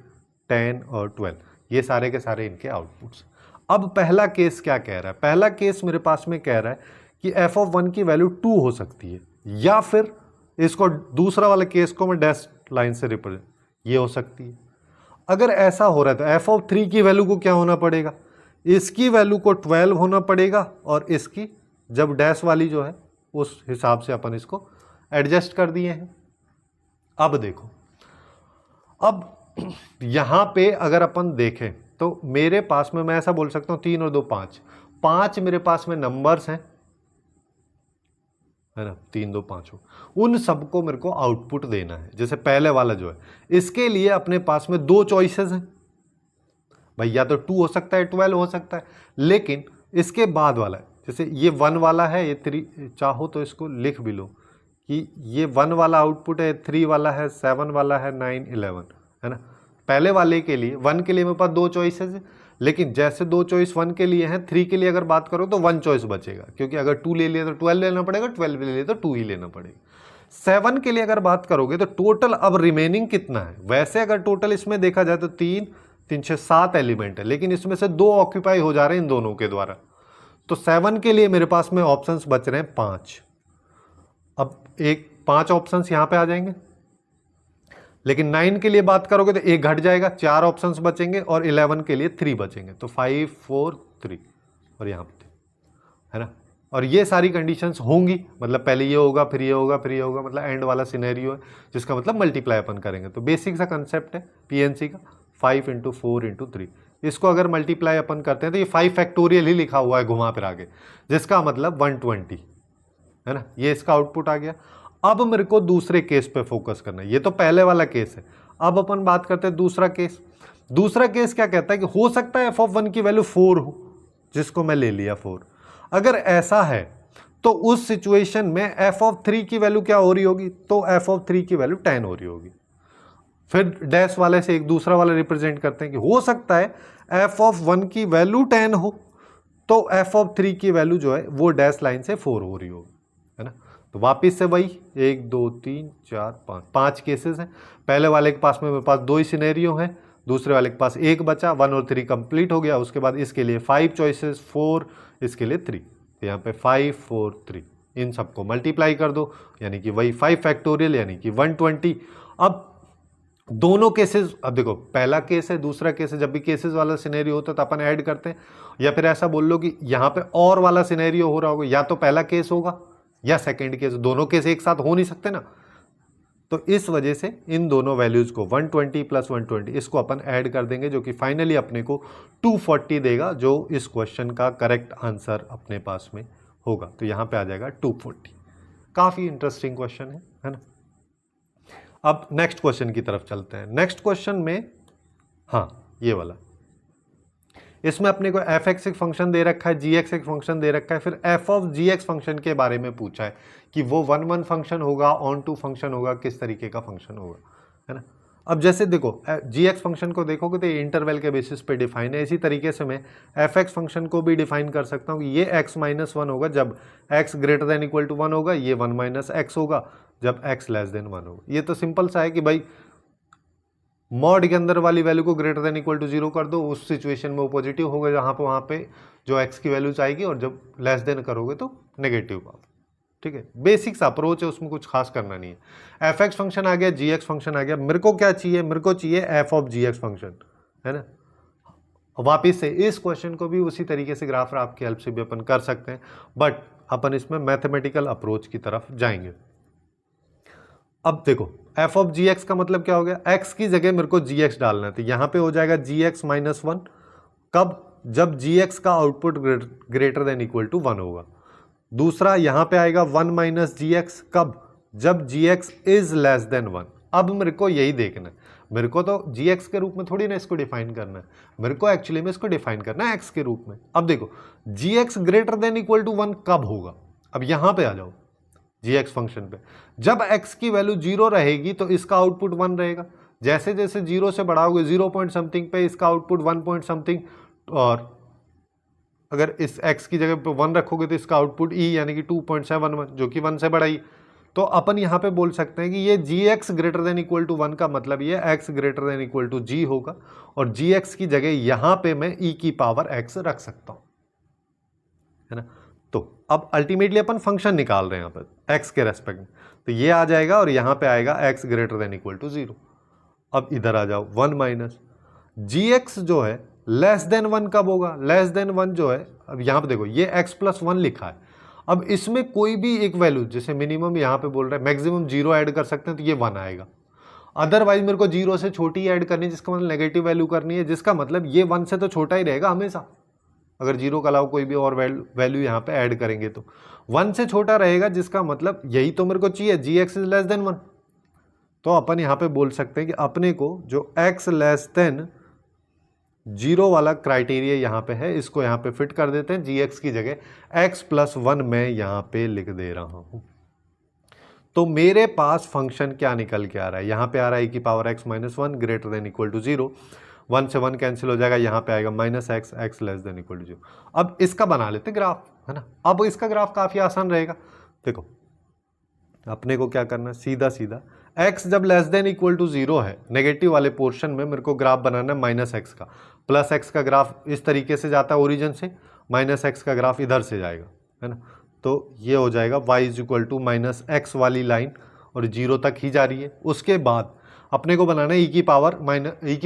10 और 12, ये सारे के सारे इनके आउटपुट्स। अब पहला केस क्या कह रहा है? पहला केस मेरे पास में कह रहा है कि एफ ऑफ 1 की वैल्यू 2 हो सकती है, या फिर इसको दूसरा वाला केस को मैं डैश लाइन से रिप्रेजेंट, ये हो सकती है। अगर ऐसा हो रहा है तो एफ ऑफ 3 की वैल्यू को क्या होना पड़ेगा? इसकी वैल्यू को 12 होना पड़ेगा, और इसकी जब डैश वाली जो है उस हिसाब से अपन इसको एडजस्ट कर दिए हैं। अब देखो, अब यहां पे अगर अपन देखें तो मेरे पास में, मैं ऐसा बोल सकता हूं 3 और 2 5, 5 मेरे पास में नंबर्स हैं, है ना, 3 2 5 हो, उन सबको मेरे को आउटपुट देना है। जैसे पहले वाला जो है, इसके लिए अपने पास में 2 चॉइसेस हैं भाई, या तो 2 हो सकता है, 12 हो सकता है, लेकिन इसके बाद वाला है, जैसे ये 1 वाला है, ये 3, चाहो तो इसको लिख भी लो कि ये 1 वाला आउटपुट है, 3 वाला है, 7 वाला है, 9 11, है ना। पहले वाले के लिए 1 के लिए मेरे पास 2 चॉइसेस है, लेकिन जैसे 2 चॉइस 1 के लिए हैं, 3 के लिए अगर बात करो तो 1 चॉइस बचेगा, क्योंकि अगर 2 ले लिया तो 12 लेना पड़ेगा, 12 ले लिया तो 2 ही लेना पड़ेगा। 7 के लिए अगर बात करोगे तो टोटल अब रिमेनिंग कितना है? वैसे अगर टोटल इसमें देखा जाए तो 3 3 6 7 एलिमेंट है, लेकिन इसमें से 2 ऑक्यूपाई हो जा रहे हैं इन दोनों के द्वारा, तो 7 के लिए मेरे पास में ऑप्शंस बच रहे हैं 5। अब 5 ऑप्शंस यहां पे आ जाएंगे, लेकिन 9 के लिए बात करोगे तो 1 घट जाएगा, 4 ऑप्शंस बचेंगे, और 11 के लिए 3 बचेंगे, तो 5 4 3, और यहाँ पे, है ना। और ये सारी कंडीशंस होंगी, मतलब पहले ये होगा, फिर ये होगा, फिर ये होगा, मतलब एंड वाला सिनेरियो है, जिसका मतलब मल्टीप्लाई अपन करेंगे। तो बेसिक सा कंसेप्ट है पीएनसी का, 5 × 4 × 3, इसको अगर मल्टीप्लाई अपन करते हैं तो ये 5 फैक्टोरियल ही लिखा हुआ है घुमा फिरा के, जिसका मतलब 120, है ना। ये इसका आउटपुट आ गया। अब मेरे को दूसरे केस पे फोकस करना है, ये तो पहले वाला केस है। अब अपन बात करते हैं दूसरा केस। दूसरा केस क्या कहता है कि हो सकता है एफ ऑफ 1 की वैल्यू 4 हो, जिसको मैं ले लिया 4। अगर ऐसा है तो उस सिचुएशन में एफ ऑफ 3 की वैल्यू क्या हो रही होगी? तो एफ ऑफ 3 की वैल्यू 10 हो रही होगी। फिर डैश वाले से एक दूसरा वाला रिप्रेजेंट करते हैं कि हो सकता है एफ ऑफ 1 की वैल्यू 10 हो, तो एफ ऑफ 3 की वैल्यू जो है वो डैश लाइन से 4 हो रही होगी, है ना। तो वापिस से वही 1 2 3 4 5 केसेस हैं। पहले वाले के पास में मेरे पास 2 ही सिनेरियो हैं, दूसरे वाले के पास 1 बचा, 1 और 3 कंप्लीट हो गया। उसके बाद इसके लिए 5 चॉइसेस, 4, इसके लिए 3, तो यहाँ पे 5 4 3, इन सबको मल्टीप्लाई कर दो, यानी कि वही 5 फैक्टोरियल, यानी कि 120। अब दोनों केसेस, अब देखो पहला केस है, दूसरा केस है, जब भी केसेस वाला सिनेरियो होता है तो अपन ऐड करते हैं, या फिर ऐसा बोल लो कि यहाँ पे और वाला सिनेरियो हो रहा होगा, या तो पहला केस होगा या सेकंड केस, दोनों केस एक साथ हो नहीं सकते ना। तो इस वजह से इन दोनों वैल्यूज को 120 + 120 इसको अपन ऐड कर देंगे, जो कि फाइनली अपने को 240 देगा, जो इस क्वेश्चन का करेक्ट आंसर अपने पास में होगा। तो यहाँ पे आ जाएगा 240। काफ़ी इंटरेस्टिंग क्वेश्चन है ना। अब नेक्स्ट क्वेश्चन की तरफ चलते हैं। नेक्स्ट क्वेश्चन में, हाँ ये वाला, इसमें अपने को एफ एक्स एक फंक्शन दे रखा है, जी एक्स एक फंक्शन दे रखा है, फिर F of G x function के बारे में पूछा है कि वो 1 फंक्शन होगा, ऑन टू फंक्शन होगा, किस तरीके का फंक्शन होगा, है ना। अब जैसे देखो जी एक्स फंक्शन को देखोगे तो ये इंटरवल के बेसिस पे डिफाइन है। इसी तरीके से मैं एफ एक्स फंक्शन को भी डिफाइन कर सकता हूँ कि ये x - 1 होगा जब x > 1 होगा, ये 1 - x होगा जब x < 1 होगा। ये तो सिंपल सा है कि भाई मॉड के अंदर वाली वैल्यू को > 0 कर दो, उस सिचुएशन में वो पॉजिटिव होगा जहाँ पे वहाँ पे जो x की वैल्यू आएगी, और जब < करोगे तो नेगेटिव पाओ। ठीक है, बेसिक सा अप्रोच है, उसमें कुछ खास करना नहीं है। एफ एक्स फंक्शन आ गया, जी एक्स फंक्शन आ गया, मेरे को क्या चाहिए? मेरे को चाहिए F of G x function, है ना। वापिस से इस क्वेश्चन को भी उसी तरीके से ग्राफ आपकी हेल्प से भी अपन कर सकते हैं, बट अपन इसमें मैथमेटिकल अप्रोच की तरफ जाएंगे। अब देखो एफ ऑफ जी एक्स का मतलब क्या हो गया? एक्स की जगह मेरे को जी एक्स डालना है, तो यहाँ पे हो जाएगा जी एक्स - 1, कब? जब जी एक्स का आउटपुट > 1 होगा। दूसरा यहाँ पे आएगा 1 - जी एक्स, कब? जब जी एक्स इज < 1। अब मेरे को यही देखना है, मेरे को तो जी एक्स के रूप में थोड़ी ना इसको डिफाइन करना है, मेरे को एक्चुअली में इसको डिफाइन करना है एक्स के रूप में। अब देखो जी एक्स > 1 कब होगा? अब यहाँ पे आ जाओ, gx फंक्शन पे। जब x की वैल्यू 0 रहेगी तो इसका आउटपुट 1 रहेगा, जैसे जैसे 0 से बढ़ाओगे 0 पॉइंट समथिंग पे इसका आउटपुट 1 पॉइंट समथिंग, और अगर इस x की जगह पे 1 रखोगे तो इसका आउटपुट e यानी कि 2.71 जो कि 1 से बड़ा ही। तो अपन यहाँ पे बोल सकते हैं कि ये gx greater than equal to 1 का मतलब ये x greater than equal to g होगा, और gx की जगह यहाँ पे मैं e की पावर x रख सकता हूँ, है ना। तो अब अल्टीमेटली अपन फंक्शन निकाल रहे हैं यहाँ पर x के रेस्पेक्ट में, तो ये आ जाएगा और यहाँ पे आएगा x greater than equal to 0। अब इधर आ जाओ 1 माइनस gx जो है लेस देन 1 कब होगा, लेस देन 1 जो है, अब यहाँ पे देखो ये x प्लस 1 लिखा है, अब इसमें कोई भी एक वैल्यू, जैसे मिनिमम यहाँ पे बोल रहा है मैक्सिमम 0 ऐड कर सकते हैं तो ये 1 आएगा, अदरवाइज मेरे को 0 से छोटी ऐड करनी है जिसका मतलब नेगेटिव वैल्यू करनी है, जिसका मतलब ये 1 से तो छोटा ही रहेगा हमेशा, अगर 0 के अलावा कोई भी और वैल्यू यहाँ पे ऐड करेंगे तो 1 से छोटा रहेगा, जिसका मतलब यही तो मेरे को चाहिए, gx इज लेस देन 1। तो अपन यहाँ पे बोल सकते हैं कि अपने को जो x लेस देन 0 वाला क्राइटेरिया यहाँ पे है, इसको यहाँ पे फिट कर देते हैं, gx की जगह x प्लस 1 मैं यहाँ पे लिख दे रहा हूँ। तो मेरे पास फंक्शन क्या निकल के आ रहा है, यहाँ पे आ रहा है e की power x minus 1 greater than equal to 0, 1 से 1 कैंसिल हो जाएगा, यहाँ पे आएगा minus x less than equal to 0। अब इसका बना लेते ग्राफ, है ना। अब इसका ग्राफ काफ़ी आसान रहेगा। देखो अपने को क्या करना है, सीधा सीधा x जब लेस देन इक्वल टू 0 है, नेगेटिव वाले पोर्शन में मेरे को ग्राफ बनाना है माइनस x का, प्लस x का ग्राफ इस तरीके से जाता है ओरिजिन से, माइनस x का ग्राफ इधर से जाएगा, है ना। तो ये हो जाएगा y is equal to minus x वाली लाइन और 0 तक ही जा रही है। उसके बाद अपने को बनाना है e की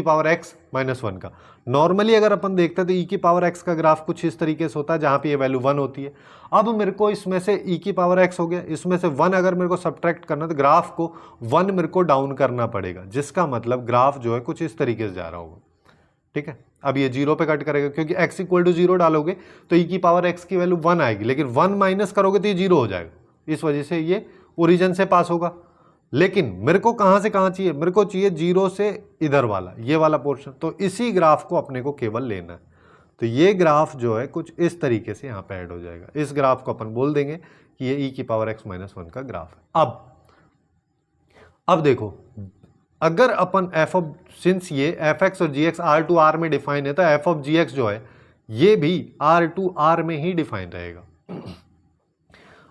पावर x माइनस 1 का। नॉर्मली अगर अपन देखते हैं तो e की पावर x का ग्राफ कुछ इस तरीके से होता है जहाँ पे ये वैल्यू 1 होती है। अब मेरे को इसमें से e की पावर x हो गया, इसमें से 1 अगर मेरे को सब्ट्रैक्ट करना तो ग्राफ को 1 मेरे को डाउन करना पड़ेगा, जिसका मतलब ग्राफ जो है कुछ इस तरीके से जा रहा होगा, ठीक है। अब ये 0 पे कट करेगा क्योंकि x इक्वल टू 0 डालोगे तो e की पावर x की वैल्यू 1 आएगी, लेकिन 1 माइनस करोगे तो ये 0 हो जाएगा, इस वजह से ये ओरिजिन से पास होगा। लेकिन मेरे को कहाँ से कहाँ चाहिए, मेरे को चाहिए 0 से इधर वाला, ये वाला पोर्शन, तो इसी ग्राफ को अपने को केवल लेना है। तो ये ग्राफ जो है कुछ इस तरीके से यहाँ पे ऐड हो जाएगा, इस ग्राफ को अपन बोल देंगे कि ये e की पावर x माइनस 1 का ग्राफ है। अब देखो अगर अपन सिंस ये fx और gx r टू r में डिफाइन है तो f ऑफ gx जो है ये भी r टू r में ही डिफाइन रहेगा।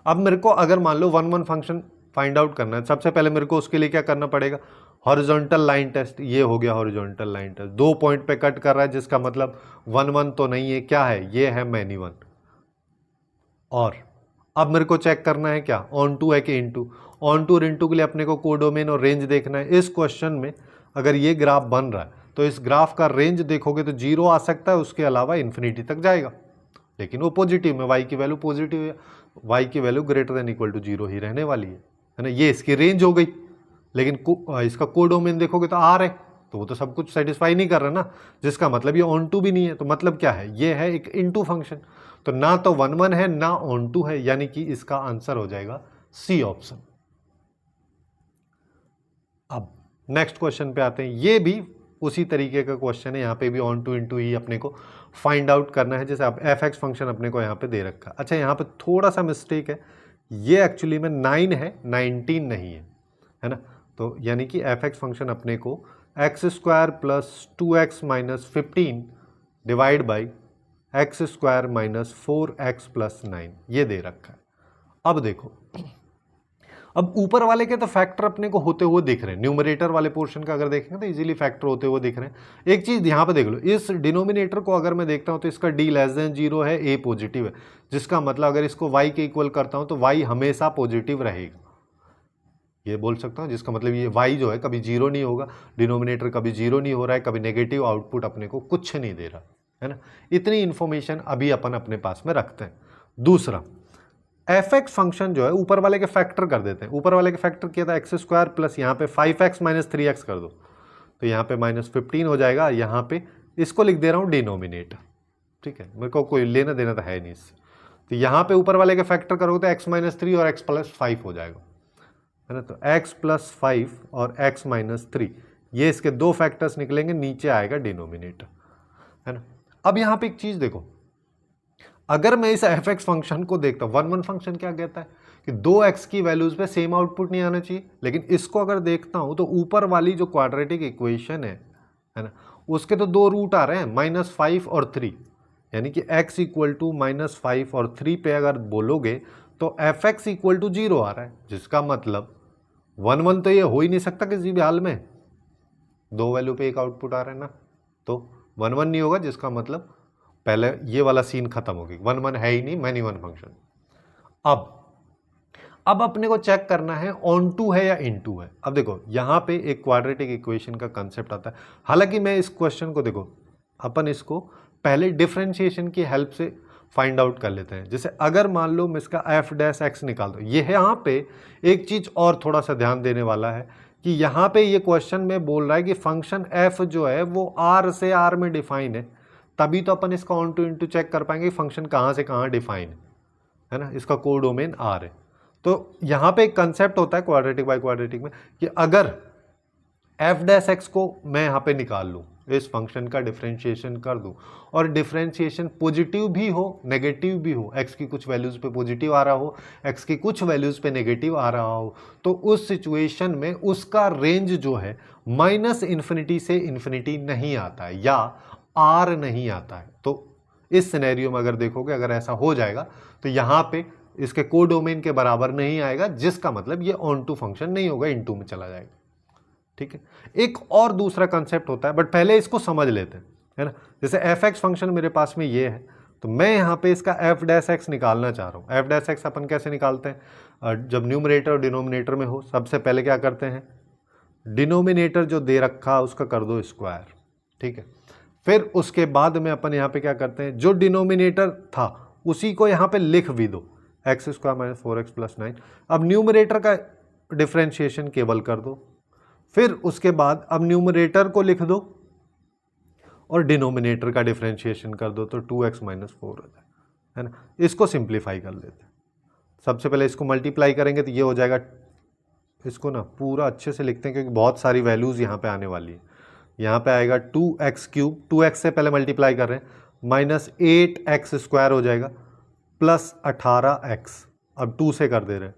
अब मेरे को अगर मान लो 1 1 फंक्शन फाइंड आउट करना है, सबसे पहले मेरे को उसके लिए क्या करना पड़ेगा, हॉरिजॉन्टल लाइन टेस्ट। ये हो गया हॉरिजॉन्टल लाइन टेस्ट, 2 पॉइंट पे कट कर रहा है, जिसका मतलब 1 1 तो नहीं है, क्या है, ये है मैनी 1। और अब मेरे को चेक करना है क्या, ऑन टू है कि इनटू। ऑन टू और इनटू के लिए अपने को कोडोमेन और रेंज देखना है। इस क्वेश्चन में अगर ये ग्राफ बन रहा है तो इस ग्राफ का रेंज देखोगे तो 0 आ सकता है, उसके अलावा इन्फिनिटी तक जाएगा, लेकिन वो पॉजिटिव में, y की वैल्यू पॉजिटिव है, y की value greater than equal to 0 ही रहने वाली है ना। ये इसकी रेंज हो गई, लेकिन इसका कोडोमेन देखोगे तो r है, तो वो तो सब कुछ सेटिस्फाई नहीं कर रहा ना, जिसका मतलब ये ऑन टू भी नहीं है। तो मतलब क्या है, ये है एक इनटू फंक्शन, तो ना तो 1 1 है ना ऑन टू है, यानी कि इसका आंसर हो जाएगा सी ऑप्शन। अब नेक्स्ट क्वेश्चन पे आते हैं, ये भी उसी तरीके का क्वेश्चन है, यहाँ पे भी ऑन टू इनटू ही अपने को फाइंड आउट करना है, जैसे अब एफ एक्स फंक्शन अपने को यहाँ पे दे रखा है। अच्छा यहाँ पे थोड़ा सा मिस्टेक है, ये एक्चुअली में 9 है 19 नहीं है ना। तो यानी कि एफ एक्स फंक्शन अपने को x square plus 2x minus 15 divide by x square minus 4x plus 9 ये दे रखा है। अब देखो, अब ऊपर वाले के तो फैक्टर अपने को होते हुए दिख रहे हैं, न्यूमरेटर वाले पोर्शन का अगर देखेंगे तो इजीली फैक्टर होते हुए दिख रहे हैं। एक चीज़ यहाँ पे देख लो, इस डिनोमिनेटर को अगर मैं देखता हूँ तो इसका d लेस देन 0 है, a पॉजिटिव है, जिसका मतलब अगर इसको y के इक्वल करता हूँ तो y हमेशा पॉजिटिव रहेगा, ये बोल सकता हूँ, जिसका मतलब ये y जो है कभी 0 नहीं होगा, डिनोमिनेटर कभी 0 नहीं हो रहा है, कभी नेगेटिव आउटपुट अपने को कुछ नहीं दे रहा है ना। इतनी इन्फॉर्मेशन अभी अपन अपने पास में रखते हैं। दूसरा, एफ एक्स फंक्शन जो है ऊपर वाले के फैक्टर कर देते हैं। ऊपर वाले के फैक्टर किया था एक्स स्क्वायर प्लस यहाँ पे 5x माइनस 3x कर दो, तो यहाँ पे माइनस 15 हो जाएगा। यहाँ पे इसको लिख दे रहा हूँ डिनोमिनेटर, ठीक है, मेरे को कोई लेना देना तो है नहीं इससे। तो यहाँ पे ऊपर वाले के फैक्टर करोगे तो x माइनस 3 और x प्लस 5 हो जाएगा, है ना। तो x प्लस 5 और x माइनस 3 ये इसके दो फैक्टर्स निकलेंगे, नीचे आएगा डिनोमिनेटर, है ना। अब यहाँ पे एक चीज़ देखो, अगर मैं इस एफ एक्स फंक्शन को देखता हूँ, 1 1 फंक्शन क्या कहता है कि 2x की वैल्यूज़ पे सेम आउटपुट नहीं आना चाहिए। लेकिन इसको अगर देखता हूँ तो ऊपर वाली जो क्वाड्रेटिक इक्वेशन है ना, उसके तो 2 रूट आ रहे हैं, -5 और 3, यानी कि x इक्वल टू -5 और 3 पे अगर बोलोगे तो fx इक्वल टू 0 आ रहा है, जिसका मतलब 1 1 तो ये हो ही नहीं सकता किसी भी हाल में, 2 वैल्यू पे एक आउटपुट आ रहा है ना, तो 1 1 नहीं होगा, जिसका मतलब पहले ये वाला सीन खत्म हो गया, 1 1 है ही नहीं, मैनी वन फंक्शन। अब अपने को चेक करना है ऑन टू है या इन टू है। अब देखो यहाँ पे एक क्वाड्रेटिक इक्वेशन का कंसेप्ट आता है। हालांकि मैं इस क्वेश्चन को, देखो अपन इसको पहले डिफरेंशिएशन की हेल्प से फाइंड आउट कर लेते हैं। जैसे अगर मान लो मैं इसका एफ डैश एक्स निकाल दो, ये है यहाँ पे एक चीज और थोड़ा सा ध्यान देने वाला है कि यहाँ पे ये क्वेश्चन में बोल रहा है कि फंक्शन एफ जो है वो आर से आर में डिफाइन है, तभी तो अपन इसका onto into check कर पाएंगे फंक्शन कहाँ से कहाँ डिफाइन है ना, इसका कोडोमेन आर है। तो यहाँ पे एक कंसेप्ट होता है क्वाड्रेटिक बाय क्वाड्रेटिक में कि अगर एफ डैश एक्स को मैं यहाँ पे निकाल लूँ, इस फंक्शन का डिफरेंशिएशन कर दूँ और डिफरेंशिएशन पॉजिटिव भी हो नेगेटिव भी हो, एक्स की कुछ वैल्यूज़ पे पॉजिटिव आ रहा हो, एक्स की कुछ वैल्यूज़ पे नेगेटिव आ रहा हो, तो उस सिचुएशन में उसका रेंज जो है -इन्फिनिटी से इन्फिनिटी नहीं आता है या आर नहीं आता है। तो इस सिनेरियो में अगर देखोगे, अगर ऐसा हो जाएगा तो यहाँ पे इसके कोडोमेन के बराबर नहीं आएगा, जिसका मतलब ये ऑन टू फंक्शन नहीं होगा, इन टू में चला जाएगा। ठीक है, एक और दूसरा कंसेप्ट होता है, बट पहले इसको समझ लेते हैं, है ना। जैसे एफ एक्स फंक्शन मेरे पास में ये है, तो मैं यहाँ पे इसका एफ डैश एक्स निकालना चाह रहा हूँ। एफ डैश एक्स अपन कैसे निकालते हैं, जब न्यूमरेटर और डिनोमिनेटर में हो, सबसे पहले क्या करते हैं, डिनोमिनेटर जो दे रखा उसका कर दो स्क्वायर, ठीक है। फिर उसके बाद में अपन यहाँ पे क्या करते हैं, जो डिनोमिनेटर था उसी को यहाँ पे लिख भी दो, x square minus 4x plus 9। अब न्यूमरेटर का डिफरेंशिएशन केवल कर दो, फिर उसके बाद अब न्यूमरेटर को लिख दो और डिनोमिनेटर का डिफरेंशिएशन कर दो, तो 2x माइनस 4 हो जाए, है ना। इसको सिंप्लीफाई कर लेते हैं। सबसे पहले इसको मल्टीप्लाई करेंगे तो ये हो जाएगा, इसको ना पूरा अच्छे से लिखते हैं क्योंकि बहुत सारी वैल्यूज़ यहाँ पे आने वाली है। यहाँ पे आएगा 2x क्यूब, 2x से पहले मल्टीप्लाई कर रहे हैं, -8x स्क्वायर हो जाएगा प्लस 18x, अब 2 से कर दे रहे हैं,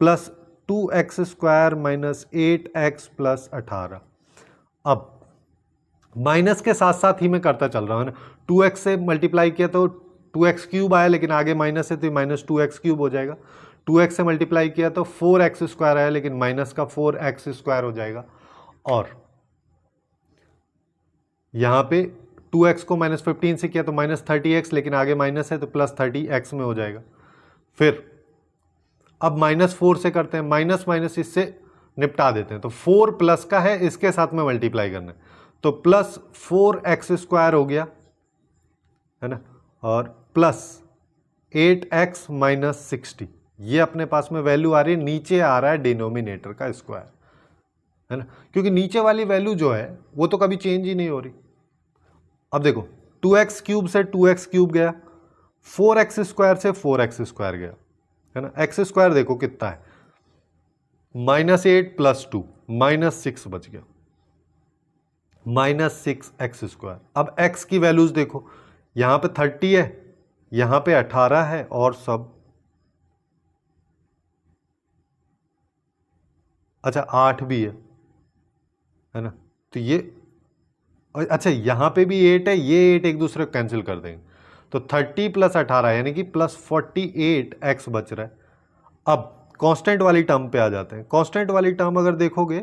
plus 2x square minus 8x plus 18। अब माइनस के साथ साथ ही मैं करता चल रहा हूँ ना, 2x से मल्टीप्लाई किया तो 2x क्यूब आया, लेकिन आगे माइनस है तो माइनस 2x क्यूब हो जाएगा। 2x से मल्टीप्लाई किया तो 4x स्क्वायर आया, लेकिन माइनस का 4x स्क्वायर हो जाएगा। और यहाँ पे 2x को -15 से किया तो -30x, लेकिन आगे माइनस है तो +30x में हो जाएगा। फिर अब -4 से करते हैं, माइनस माइनस इससे निपटा देते हैं, तो 4 प्लस का है, इसके साथ में मल्टीप्लाई करना है, तो प्लस 4x स्क्वायर हो गया, है ना, और प्लस 8x माइनस 60, ये अपने पास में वैल्यू आ रही है, नीचे आ रहा है डिनोमिनेटर का स्क्वायर, है ना, क्योंकि नीचे वाली वैल्यू जो है वो तो कभी चेंज ही नहीं हो रही। अब देखो 2x क्यूब से 2x क्यूब गया, 4x स्क्वायर से 4x स्क्वायर गया, है ना। x स्क्वायर देखो कितना है, -8 प्लस 2 -6 बच गया, -6x स्क्वायर। अब x की वैल्यूज देखो, यहां पे 30 है, यहां पे 18 है और सब, अच्छा 8 भी है ना, तो ये, अच्छा यहाँ पे भी 8 है, ये 8 एक दूसरे को कैंसिल कर देंगे, तो 30 प्लस 18 यानी कि +48x बच रहा है। अब कांस्टेंट वाली टर्म पे आ जाते हैं। कांस्टेंट वाली टर्म अगर देखोगे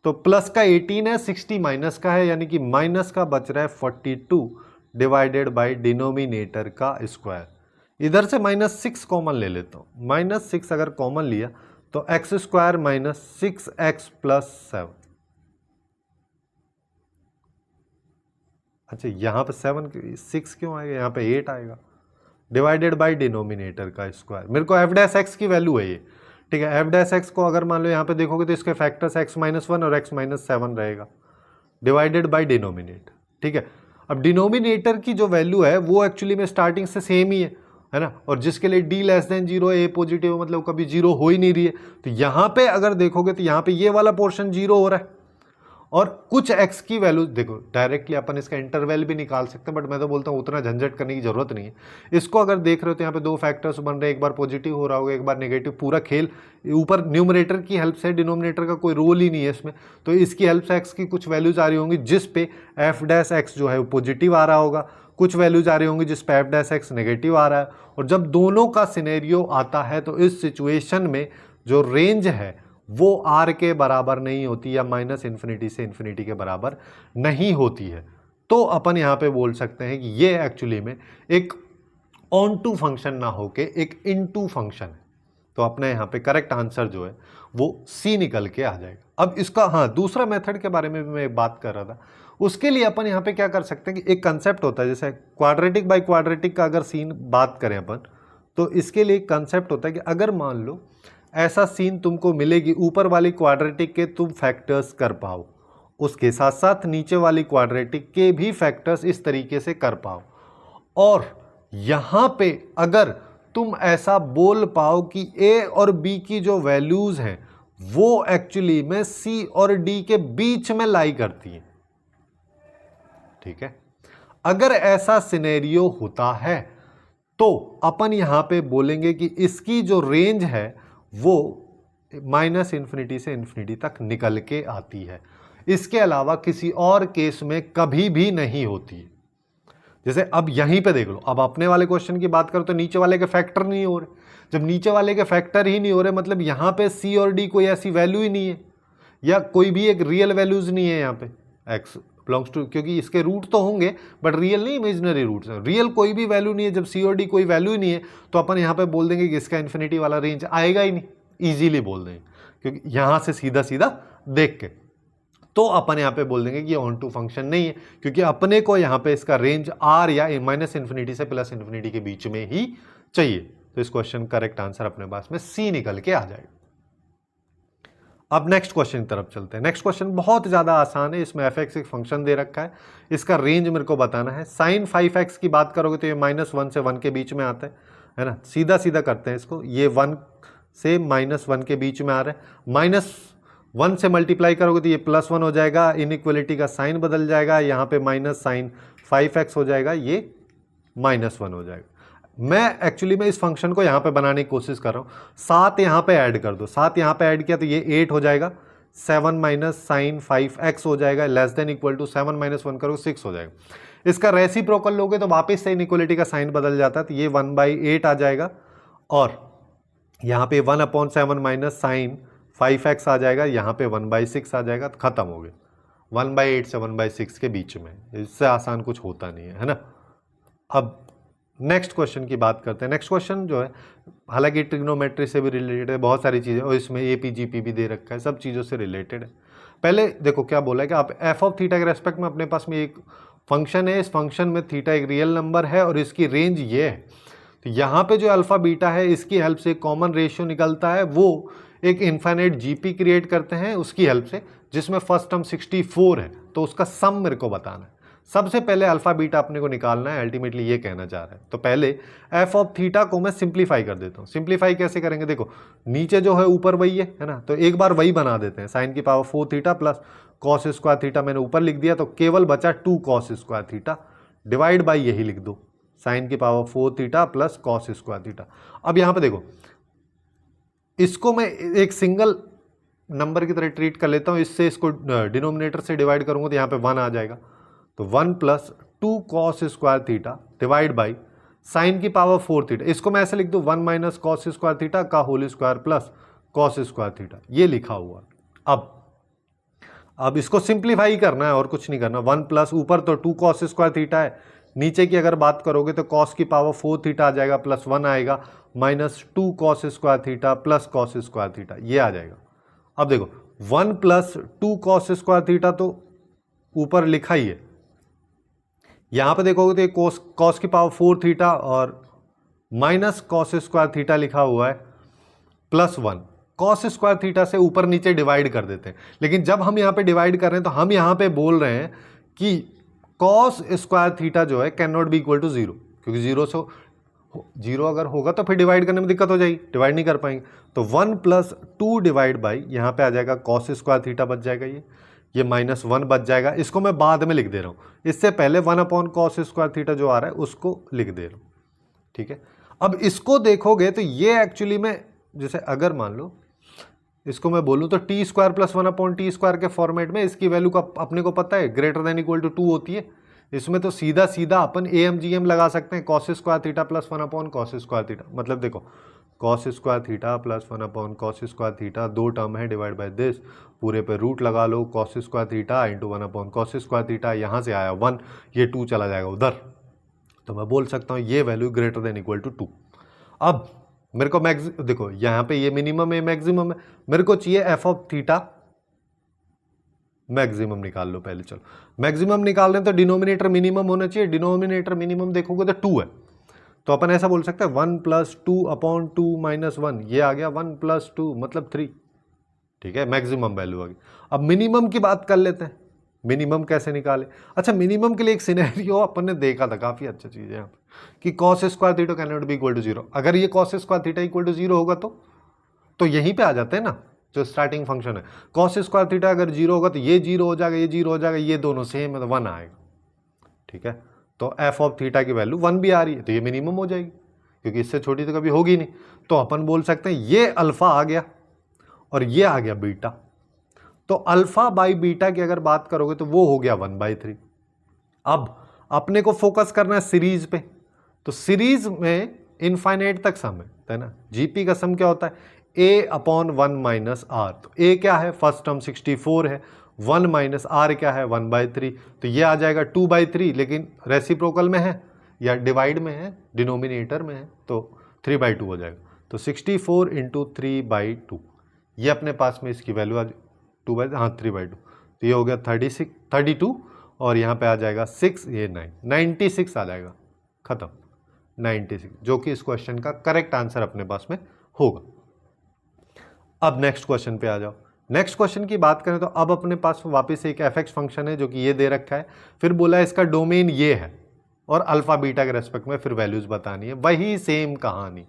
तो प्लस का 18 है, 60 माइनस का है, यानी कि माइनस का बच रहा है 42 डिवाइडेड बाय डिनोमिनेटर का स्क्वायर। इधर से -6 कॉमन ले लेता हूँ, -6 अगर कॉमन लिया तो x square minus 6x plus 7, अच्छा यहाँ पे 6 क्यों आएगा, यहाँ पे 8 आएगा, डिवाइडेड बाय डिनोमिनेटर का स्क्वायर। मेरे को एफ डैश एक्स की वैल्यू है ये, ठीक है। एफ डैश एक्स को अगर मान लो यहाँ पे देखोगे तो इसके फैक्टर्स x-1 और x-7 रहेगा, डिवाइडेड बाय डिनोमिनेटर, ठीक है। अब डिनोमिनेटर की जो वैल्यू है वो एक्चुअली में स्टार्टिंग से सेम ही है ना, और जिसके लिए d less than 0 a positive मतलब कभी 0 हो ही नहीं रही है, तो यहाँ पे अगर देखोगे तो यहाँ पे ये वाला पोर्शन 0 हो रहा है, और कुछ x की वैल्यू देखो, डायरेक्टली अपन इसका इंटरवल भी निकाल सकते हैं, बट मैं तो बोलता हूँ उतना झंझट करने की जरूरत नहीं है। इसको अगर देख रहे हो तो यहाँ पे दो फैक्टर्स बन रहे हैं, एक बार पॉजिटिव हो रहा होगा, एक बार नेगेटिव। पूरा खेल ऊपर न्यूमरेटर की हेल्प से, डिनोमिनेटर का कोई रोल ही नहीं है इसमें। तो इसकी हेल्प से x की कुछ वैल्यूज आ रही होंगी जिस पे एफ डैश एक्स जो है वो पॉजिटिव आ रहा होगा, कुछ वैल्यूज आ रही होंगी जिस पे एफ डैश एक्स नेगेटिव आ रहा है। और जब दोनों का सिनेरियो आता है तो इस सिचुएशन में जो रेंज है वो r के बराबर नहीं होती, या माइनस इन्फिनिटी से इन्फिनिटी के बराबर नहीं होती है। तो अपन यहाँ पे बोल सकते हैं कि ये एक्चुअली में एक ऑन टू फंक्शन ना होके एक इन टू फंक्शन है। तो अपने यहाँ पे करेक्ट आंसर जो है वो सी निकल के आ जाएगा। अब इसका हाँ दूसरा मेथड के बारे में भी मैं बात कर रहा था। उसके लिए अपन यहाँ पे क्या कर सकते हैं कि एक कंसेप्ट होता है, जैसे क्वाड्रेटिक बाय क्वाड्रेटिक का अगर सीन बात करें अपन, तो इसके लिए एक कंसेप्ट होता है कि अगर मान लो ऐसा सीन तुमको मिलेगी, ऊपर वाली क्वाड्रेटिक के तुम फैक्टर्स कर पाओ, उसके साथ साथ नीचे वाली क्वाड्रेटिक के भी फैक्टर्स इस तरीके से कर पाओ, और यहां पे अगर तुम ऐसा बोल पाओ कि ए और बी की जो वैल्यूज हैं वो एक्चुअली में सी और डी के बीच में लाई करती है। ठीक है, अगर ऐसा सिनेरियो होता है तो अपन यहां पे बोलेंगे कि इसकी जो रेंज है वो माइनस इन्फिनिटी से इन्फिनिटी तक निकल के आती है। इसके अलावा किसी और केस में कभी भी नहीं होती है। जैसे अब यहीं पे देख लो, अब अपने वाले क्वेश्चन की बात करो तो नीचे वाले के फैक्टर नहीं हो रहे। जब नीचे वाले के फैक्टर ही नहीं हो रहे, मतलब यहां पे सी और डी कोई ऐसी वैल्यू ही नहीं है, या कोई भी एक रियल वैल्यूज नहीं है यहाँ पे एक्स बिलोंग्स टू, क्योंकि इसके रूट तो होंगे बट रियल नहीं, इमेजिनरी रूट्स हैं। रियल कोई भी वैल्यू नहीं है, जब सी और डी कोई वैल्यू ही नहीं है तो अपन यहाँ पे बोल देंगे कि इसका इन्फिनिटी वाला रेंज आएगा ही नहीं, ईजिली बोल देंगे, क्योंकि यहाँ से सीधा सीधा देख के। तो अपन यहाँ पे बोल देंगे कि ये ऑन टू फंक्शन नहीं है, क्योंकि अपने को यहाँ पे इसका रेंज आर या माइनस इन्फिनिटी से प्लस इन्फिनिटी के बीच में ही चाहिए। तो इस क्वेश्चन करेक्ट आंसर अपने पास में सी निकल के आ जाएगा। अब नेक्स्ट क्वेश्चन की तरफ चलते हैं। नेक्स्ट क्वेश्चन बहुत ज़्यादा आसान है, इसमें एफ एक्स एक फंक्शन दे रखा है, इसका रेंज मेरे को बताना है। साइन 5x की बात करोगे तो ये -1 से 1 के बीच में आता है ना। सीधा सीधा करते हैं इसको, ये 1 से -1 के बीच में आ रहा है। -1 से मल्टीप्लाई करोगे तो ये +1 हो जाएगा, इनइक्वलिटी का साइन बदल जाएगा, यहाँ पे माइनस साइन 5x हो जाएगा, ये -1 हो जाएगा। मैं एक्चुअली में इस फंक्शन को यहाँ पे बनाने की कोशिश कर रहा हूँ। 7 यहाँ पे ऐड कर दो, 7 यहाँ पे ऐड किया तो ये 8 हो जाएगा, 7 माइनस साइन 5x हो जाएगा, less than equal to 7 minus 1 करोगे 6 हो जाएगा। इसका रेसिप्रोकल लोगे तो वापस से इनइक्वलिटी का साइन बदल जाता है, तो ये 1/8 आ जाएगा, और यहाँ पे 1/7 माइनस साइन 5x आ जाएगा, यहाँ पे 1/6 आ जाएगा, तो खत्म हो गया। 1/8 से 1/6 के बीच में, इससे आसान कुछ होता नहीं है ना। अब नेक्स्ट क्वेश्चन की बात करते हैं। नेक्स्ट क्वेश्चन जो है, हालांकि ट्रिग्नोमेट्री से भी रिलेटेड है, बहुत सारी चीज़ें, और इसमें एपी जीपी भी दे रखा है, सब चीज़ों से रिलेटेड है। पहले देखो क्या बोला है कि आप एफ ऑफ थीटा के रेस्पेक्ट में अपने पास में एक फंक्शन है, इस फंक्शन में थीटा एक रियल नंबर है और इसकी रेंज ये है। तो यहाँ पे जो अल्फा बीटा है इसकी हेल्प से कॉमन रेशियो निकलता है, वो एक इन्फाइनाइट जीपी क्रिएट करते हैं उसकी हेल्प से, जिसमें फर्स्ट टर्म 64 है, तो उसका सम मेरे को बताना है। सबसे पहले अल्फा बीटा अपने को निकालना है, अल्टीमेटली ये कहना चाह रहा है। तो पहले एफ ऑफ थीटा को मैं सिंप्लीफाई कर देता हूँ। सिंप्लीफाई कैसे करेंगे, देखो नीचे जो है ऊपर वही है ना, तो एक बार वही बना देते हैं। साइन की power 4 theta plus cos square theta मैंने ऊपर लिख दिया, तो केवल बचा 2 cos square theta, divide by यही लिख दो, साइन की power 4 theta plus cos square theta. अब यहाँ पे देखो, इसको मैं एक सिंगल नंबर की तरह ट्रीट कर लेता हूँ, इससे इसको डिनोमिनेटर से डिवाइड करूँगा तो यहाँ पे 1 आ जाएगा, तो 1 plus 2 cos square theta divide by sine की पावर 4 थीटा। इसको मैं ऐसे लिख दूँ 1 माइनस कॉस स्क्वायर थीटा का whole square plus cos square theta, ये लिखा हुआ। अब इसको सिंप्लीफाई करना है और कुछ नहीं करना। 1 प्लस ऊपर तो 2 कॉस स्क्वायर थीटा है, नीचे की अगर बात करोगे तो कॉस की पावर 4 थीटा आ जाएगा, प्लस 1 आएगा, minus 2 cos square theta plus cos square theta, ये आ जाएगा। अब देखो 1 प्लस 2 कॉस स्क्वायर थीटा तो ऊपर लिखा ही है, यहाँ पे देखोगे तो कॉस की पावर 4 थीटा और माइनस कॉस स्क्वायर थीटा लिखा हुआ है, प्लस 1 कॉस स्क्वायर थीटा से ऊपर नीचे डिवाइड कर देते हैं। लेकिन जब हम यहाँ पे डिवाइड कर रहे हैं तो हम यहाँ पे बोल रहे हैं कि कॉस स्क्वायर थीटा जो है can not be equal to 0, क्योंकि 0 अगर होगा तो फिर डिवाइड करने में दिक्कत हो जाएगी, डिवाइड नहीं कर पाएंगे। तो 1 प्लस 2 डिवाइड बाई यहाँ पे आ जाएगा कॉस स्क्वायर थीटा बच जाएगा, ये ये -1 बच जाएगा, इसको मैं बाद में लिख दे रहा हूँ, इससे पहले 1/cos² थीटा जो आ रहा है उसको लिख दे रहा हूँ, ठीक है। अब इसको देखोगे तो ये एक्चुअली में, जैसे अगर मान लो इसको मैं बोलूँ तो t² + 1/t² के फॉर्मेट में इसकी वैल्यू का अपने को पता है > 2 होती है। इसमें तो सीधा सीधा अपन AMGM लगा सकते हैं, cos² थीटा + 1/cos² थीटा, मतलब देखो cos² theta + 1/cos² theta, 2 term है, डिवाइड बाय दिस, पूरे पे रूट लगा लो, cos² थीटा × 1/cos² थीटा, यहाँ से आया 1, ये 2 चला जाएगा उधर, तो मैं बोल सकता हूँ ये वैल्यू > 2। अब मेरे को देखो यहाँ पे ये मिनिमम है, मैक्सिमम है, मेरे को चाहिए f(θ) मैक्सिमम निकाल लो पहले। चलो मैक्सिमम निकाल रहे हैं तो डिनोमिनेटर मिनिमम होना चाहिए, डिनोमिनेटर मिनिमम देखोगे तो 2 है, तो अपन ऐसा बोल सकते हैं 1 + 2/2 - 1, ये आ गया 1 + 2 मतलब 3, ठीक है, मैक्सिमम वैल्यू आ गई। अब मिनिमम की बात कर लेते हैं, मिनिमम कैसे निकाले। अच्छा, मिनिमम के लिए एक सिनेरियो अपन ने देखा था, काफी अच्छा चीज है यहाँ पे, कि cos² theta can not be equal to 0। अगर ये cos² थीटा इक्वल टू 0 होगा तो यहीं पे आ जाते हैं ना, जो स्टार्टिंग फंक्शन है, cos² थीटा अगर 0 होगा तो ये 0 हो जाएगा, ये 0 हो जाएगा, ये दोनों सेम है तो 1 आएगा, ठीक है। तो f(θ) की वैल्यू 1 भी आ रही है तो ये मिनिमम हो जाएगी, क्योंकि इससे छोटी तो कभी होगी नहीं। तो अपन बोल सकते हैं ये अल्फा आ गया और ये आ गया बीटा, तो अल्फा बाई बीटा की अगर बात करोगे तो वो हो गया 1/3। अब अपने को फोकस करना है सीरीज पे, तो सीरीज में इनफाइनाइट तक सम है ना, जीपी का सम क्या होता है a/1 - r, तो a क्या है, फर्स्ट टर्म 64 है, 1 - r क्या है 1/3, तो ये आ जाएगा 2/3, लेकिन रेसिप्रोकल में है या डिवाइड में है, डिनोमिनेटर में है, तो 3/2 हो जाएगा, तो 64 × 3/2, ये अपने पास में इसकी वैल्यू आ 3/2, तो ये हो गया 32 और यहाँ पे आ जाएगा 6, ये 96 आ जाएगा, खत्म, 96, जो कि इस क्वेश्चन का करेक्ट आंसर अपने पास में होगा। अब नेक्स्ट क्वेश्चन पे आ जाओ। नेक्स्ट क्वेश्चन की बात करें तो अब अपने पास वापस एक f(x) फंक्शन है जो कि ये दे रखा है, फिर बोला है इसका डोमेन ये है और अल्फा बीटा के रेस्पेक्ट में फिर वैल्यूज बतानी है, वही सेम कहानी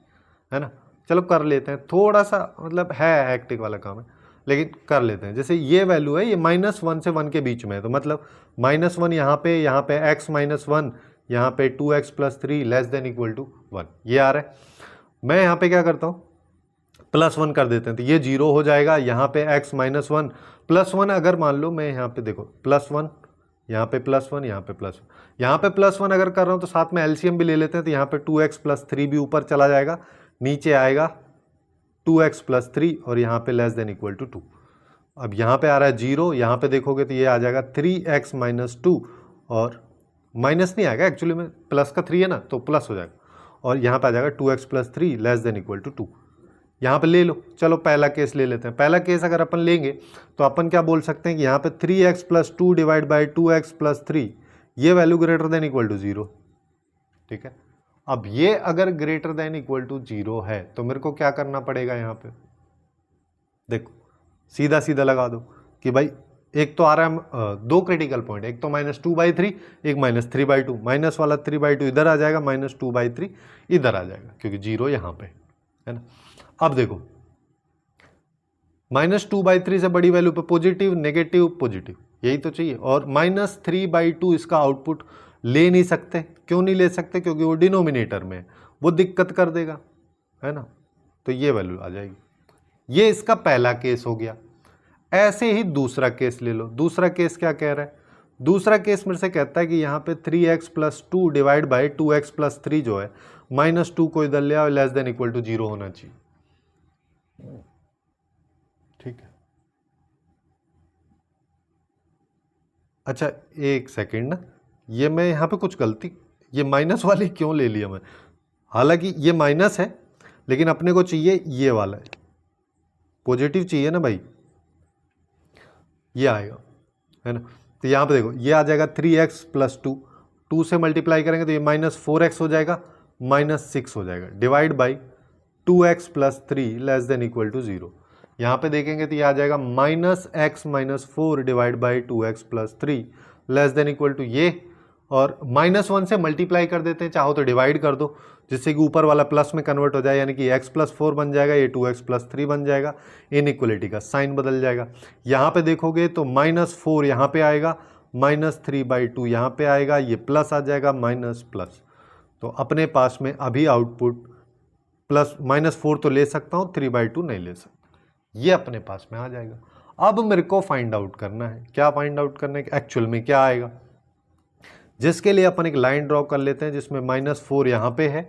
है ना। चलो कर लेते हैं, थोड़ा सा मतलब है हेक्टिक वाला काम है लेकिन कर लेते हैं। जैसे ये वैल्यू है, ये -1 से 1 के बीच में है, तो मतलब -1 यहाँ पे x - 1, यहाँ पे 2x + 3 < 1, ये आ रहा है। मैं यहाँ पे क्या करता हूँ, +1 कर देते हैं, तो ये 0 हो जाएगा, यहाँ पे x - 1 +1, अगर मान लो मैं यहाँ पे देखो +1, यहाँ पे +1, यहाँ पे +1, यहाँ पे +1 अगर कर रहा हूँ तो साथ में एलसीएम भी ले लेते हैं, तो यहाँ पे 2x + 3 भी ऊपर चला जाएगा, नीचे आएगा 2x + 3 और यहाँ पे < 2। अब यहाँ पे आ रहा है 0, यहाँ पे देखोगे तो ये आ जाएगा 3x - 2 और माइनस नहीं आएगा, एक्चुअली में प्लस का 3 है ना तो प्लस हो जाएगा, और यहाँ पे आ जाएगा 2x + 3 < 2। यहाँ पे ले लो, चलो पहला केस ले लेते हैं। पहला केस अगर अपन लेंगे तो अपन क्या बोल सकते हैं कि यहाँ पे 3x + 2 / 2x + 3, ये वैल्यू > 0, ठीक है। अब ये अगर > 0 है तो मेरे को क्या करना पड़ेगा, यहाँ पे देखो सीधा सीधा लगा दो कि भाई एक तो आ रहा है 2 क्रिटिकल पॉइंट, एक तो -2/3, एक -3/2, माइनस वाला 3/2 इधर आ जाएगा, -2/3 इधर आ जाएगा, क्योंकि 0 यहाँ पे है ना। अब देखो -2/3 से बड़ी वैल्यू पे पॉजिटिव नेगेटिव पॉजिटिव, यही तो चाहिए, और -3/2 इसका आउटपुट ले नहीं सकते। क्यों नहीं ले सकते, क्योंकि वो डिनोमिनेटर में है, वो दिक्कत कर देगा, है ना, तो ये वैल्यू आ जाएगी। ये इसका पहला केस हो गया। ऐसे ही दूसरा केस ले लो। दूसरा केस क्या कह रहा है, दूसरा केस मेरे से कहता है कि यहाँ पे 3x + 2 / 2x + 3 जो है, -2 को इधर ले आओ, < 0 होना चाहिए, ठीक है। अच्छा एक सेकेंड ना, ये मैं यहाँ पे कुछ गलती, ये माइनस वाली क्यों ले लिया मैं, हालांकि ये माइनस है लेकिन अपने को चाहिए ये वाला है, पॉजिटिव चाहिए ना भाई, ये आएगा, है ना। तो यहाँ पे देखो ये आ जाएगा 3x + 2, 2 से मल्टीप्लाई करेंगे तो ये -4x हो जाएगा, -6 हो जाएगा, डिवाइड बाई 2x + 3 < 0। यहाँ पे देखेंगे तो ये आ जाएगा -x - 4 / 2x + 3 < ये, और -1 से मल्टीप्लाई कर देते हैं, चाहो तो डिवाइड कर दो जिससे कि ऊपर वाला प्लस में कन्वर्ट हो जाए, यानी कि x+4 बन जाएगा, ये 2x+3 बन जाएगा, इनइक्वलिटी का साइन बदल जाएगा। यहाँ पे देखोगे तो -4 यहाँ पे आएगा, -3/2 यहाँ पे आएगा, ये प्लस आ जाएगा, माइनस प्लस। तो अपने पास में अभी आउटपुट प्लस -4 तो ले सकता हूँ, 3/2 नहीं ले सकता, ये अपने पास में आ जाएगा। अब मेरे को फाइंड आउट करना है, क्या फाइंड आउट करना है कि एक्चुअल में क्या आएगा, जिसके लिए अपन एक लाइन ड्रॉ कर लेते हैं जिसमें -4 यहाँ पे है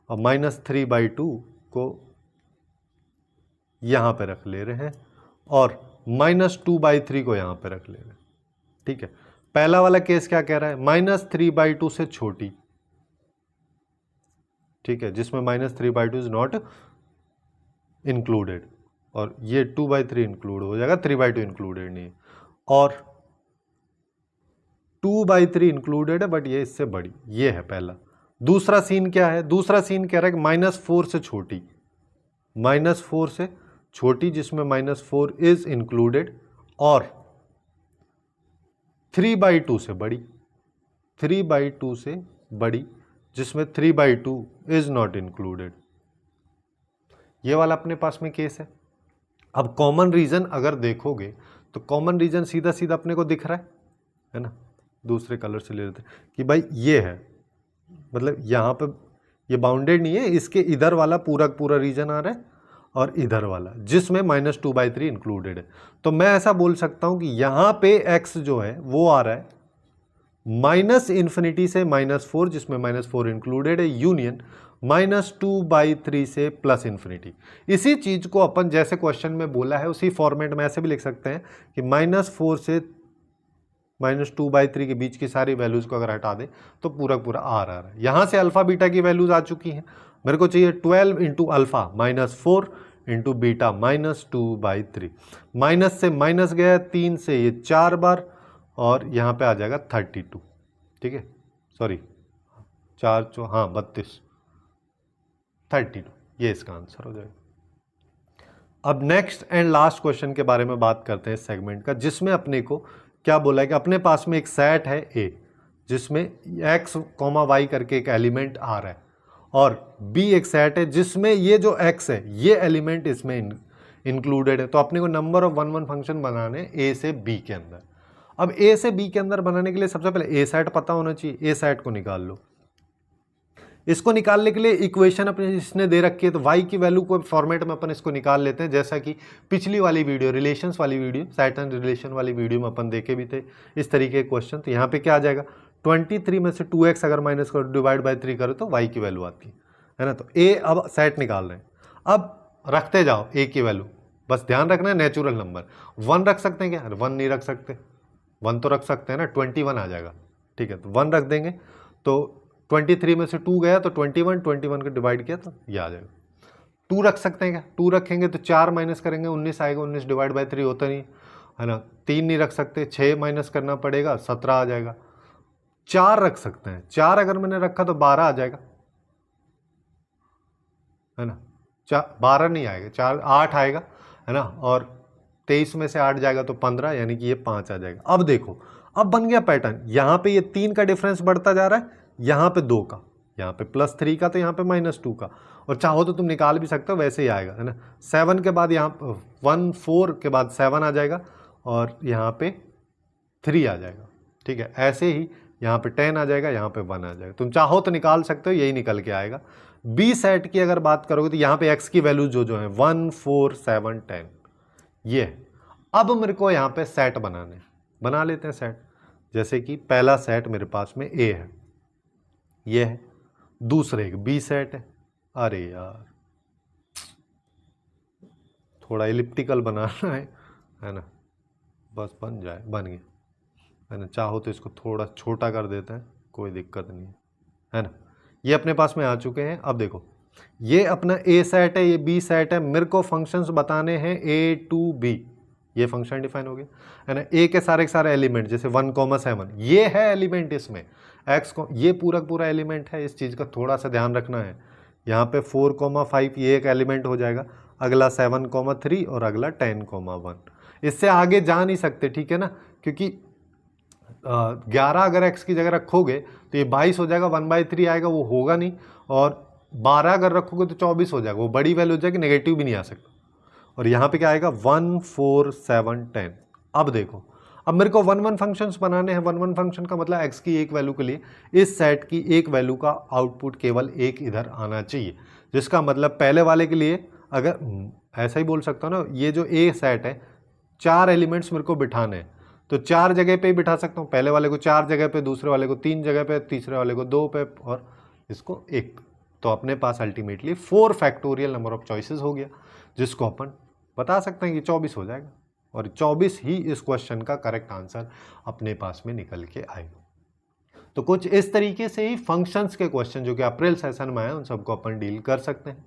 और -3/2 को यहाँ पे रख ले रहे हैं और -2/3 को यहाँ पे रख ले रहे हैं। ठीक है, पहला वाला केस क्या कह रहा है, -3/2 से छोटी, ठीक है, जिसमें -3/2 इज नॉट इंक्लूडेड, और ये 2/3 इंक्लूड हो जाएगा, 3/2 इंक्लूडेड नहीं है, और 2/3 इंक्लूडेड है बट ये इससे बड़ी, ये है पहला। दूसरा सीन क्या है, दूसरा सीन कह रहा है कि -4 से छोटी, -4 से छोटी जिसमें -4 इज इंक्लूडेड, और 3/2 से बड़ी, 3/2 से बड़ी जिसमें 3/2 इज नॉट इंक्लूडेड। ये वाला अपने पास में केस है। अब कॉमन रीजन अगर देखोगे तो कॉमन रीजन सीधा सीधा अपने को दिख रहा है ना, दूसरे कलर से ले लेते हैं कि भाई ये है, मतलब यहाँ पे ये बाउंडेड नहीं है, इसके इधर वाला पूरा रीजन आ रहा है और इधर वाला जिसमें -2/3 इंक्लूडेड है। तो मैं ऐसा बोल सकता हूँ कि यहाँ पे x जो है वो आ रहा है -∞ से -4 जिसमें -4 इंक्लूडेड है, यूनियन -2/3 से +∞। इसी चीज को अपन जैसे क्वेश्चन में बोला है उसी फॉर्मेट में ऐसे भी लिख सकते हैं कि -4 से -2/3 के बीच की सारी वैल्यूज को अगर हटा दे तो पूरा R आ रहा है। यहाँ से अल्फा बीटा की वैल्यूज आ चुकी हैं, मेरे को चाहिए 12 into alpha -4 into beta -2/3, minus से माइनस गया 3 से ये 4 बार और यहाँ पे आ जाएगा 32, ठीक है, सॉरी 4 हाँ 32, 32, ये इसका आंसर हो जाएगा। अब नेक्स्ट एंड लास्ट क्वेश्चन के बारे में बात करते हैं इस सेगमेंट का, जिसमें अपने को क्या बोला है कि अपने पास में एक सेट है A जिसमें x, y करके एक एलिमेंट आ रहा है और B एक सेट है जिसमें ये जो x है ये एलिमेंट इसमें इंक्लूडेड है। तो अपने को नंबर ऑफ 1 1 फंक्शन बनाने A से B के अंदर। अब A से B के अंदर बनाने के लिए सबसे पहले A सेट पता होना चाहिए, A सेट को निकाल लो। इसको निकालने के लिए इक्वेशन अपने इसने दे रखी है, तो y की वैल्यू को फॉर्मेट में अपन इसको निकाल लेते हैं, जैसा कि पिछली वाली वीडियो रिलेशंस वाली वीडियो, सेट एंड रिलेशन वाली वीडियो में अपन देखे भी थे इस तरीके के क्वेश्चन। तो यहाँ पे क्या आ जाएगा, 23 में से 2x अगर माइनस करो डिवाइड बाई 3 करो तो y की वैल्यू आती है ना। तो a अब सेट निकाल रहे हैं, अब रखते जाओ a की वैल्यू, बस ध्यान रखना है नेचुरल नंबर। 1 रख सकते हैं क्या, 1 नहीं रख सकते, 1 तो रख सकते हैं ना, 21 आ जाएगा, ठीक है, तो 1 रख देंगे। तो 23 में से 2 गया तो 21 को डिवाइड किया तो ये आ जाएगा। 2 रख सकते हैं क्या, 2 रखेंगे तो 4 माइनस करेंगे 19 आएगा, 19 डिवाइड बाई 3 होता नहीं है ना। 3 नहीं रख सकते, 6 माइनस करना पड़ेगा 17 आ जाएगा। 4 रख सकते हैं, 4 अगर मैंने रखा तो 12 आ जाएगा, है ना। 12 नहीं आएगा, 4 8 आएगा, है ना, और 23 में से 8 जाएगा तो 15, यानी कि ये 5 आ जाएगा। अब देखो, अब बन गया पैटर्न, यहाँ पे ये 3 का डिफरेंस बढ़ता जा रहा है, यहाँ पे 2 का, यहाँ पे +3 का, तो यहाँ पे -2 का, और चाहो तो तुम निकाल भी सकते हो, वैसे ही आएगा, है ना। 7 के बाद यहाँ 1 4 के बाद 7 आ जाएगा और यहाँ पे 3 आ जाएगा, ठीक है। ऐसे ही यहाँ पे 10 आ जाएगा, यहाँ पे 1 आ जाएगा, तुम चाहो तो निकाल सकते हो, यही निकल के आएगा। बी सेट की अगर बात करोगे तो यहाँ पे x की वैल्यू जो है 1 4 7 10 ये है। अब मेरे को यहाँ पे सेट बनाने, बना लेते हैं सेट। जैसे कि पहला सेट मेरे पास में A है, ये है, दूसरे एक B सेट है, अरे यार थोड़ा इलिप्टिकल बनाना है ना, बस बन जाए, बन गया, है ना। चाहो तो इसको थोड़ा छोटा कर देते हैं, कोई दिक्कत नहीं है ना। ये अपने पास में आ चुके हैं। अब देखो, ये अपना A सेट है, ये B सेट है, मेरे को फंक्शंस बताने हैं A to B, ये फंक्शन डिफाइन हो गया, है ना। A के सारे एलिमेंट जैसे 1 7 ये है एलिमेंट, इसमें x को ये पूरा एलिमेंट है, इस चीज़ का थोड़ा सा ध्यान रखना है। यहाँ पे 4 5 ये एक एलिमेंट हो जाएगा, अगला 7 3 और अगला 10 1। इससे आगे जा नहीं सकते, ठीक है ना, क्योंकि 11 अगर x की जगह रखोगे तो ये 22 हो जाएगा, 1/3 आएगा, वो होगा नहीं। और 12 अगर रखोगे तो 24 हो जाएगा, वो बड़ी वैल्यू हो जाएगी, नेगेटिव भी नहीं आ सकता। और यहाँ पे क्या आएगा 1 4 7 10। अब देखो, अब मेरे को 1 1 फंक्शंस बनाने हैं। 1 1 फंक्शन का मतलब x की एक वैल्यू के लिए इस सेट की एक वैल्यू का आउटपुट केवल एक इधर आना चाहिए, जिसका मतलब पहले वाले के लिए अगर ऐसा ही बोल सकता हूँ ना, ये जो ए सेट है 4 एलिमेंट्स मेरे को बिठाने हैं, तो 4 जगह पे ही बिठा सकता हूँ। पहले वाले को 4 जगह पे, दूसरे वाले को 3 जगह पे, तीसरे वाले को 2 पे और इसको 1। तो अपने पास ultimately 4 factorial number of choices हो गया, जिसको अपन बता सकते हैं कि 24 हो जाएगा। और 24 ही इस क्वेश्चन का करेक्ट आंसर अपने पास में निकल के आएगा। तो कुछ इस तरीके से ही फंक्शंस के क्वेश्चन जो कि अप्रैल सेशन में आए उन सबको अपन डील कर सकते हैं।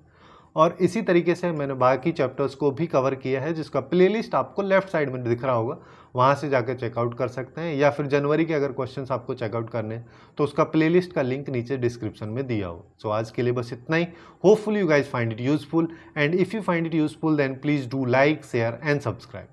और इसी तरीके से मैंने बाकी चैप्टर्स को भी कवर किया है, जिसका प्लेलिस्ट आपको लेफ्ट साइड में दिख रहा होगा, वहाँ से जाकर चेकआउट कर सकते हैं। या फिर जनवरी के अगर क्वेश्चंस आपको चेकआउट करने हैं तो उसका प्लेलिस्ट का लिंक नीचे डिस्क्रिप्शन में दिया हो। सो आज के लिए बस इतना ही। Hopefully you guys find it useful, and if you find it useful then please do like, share and subscribe.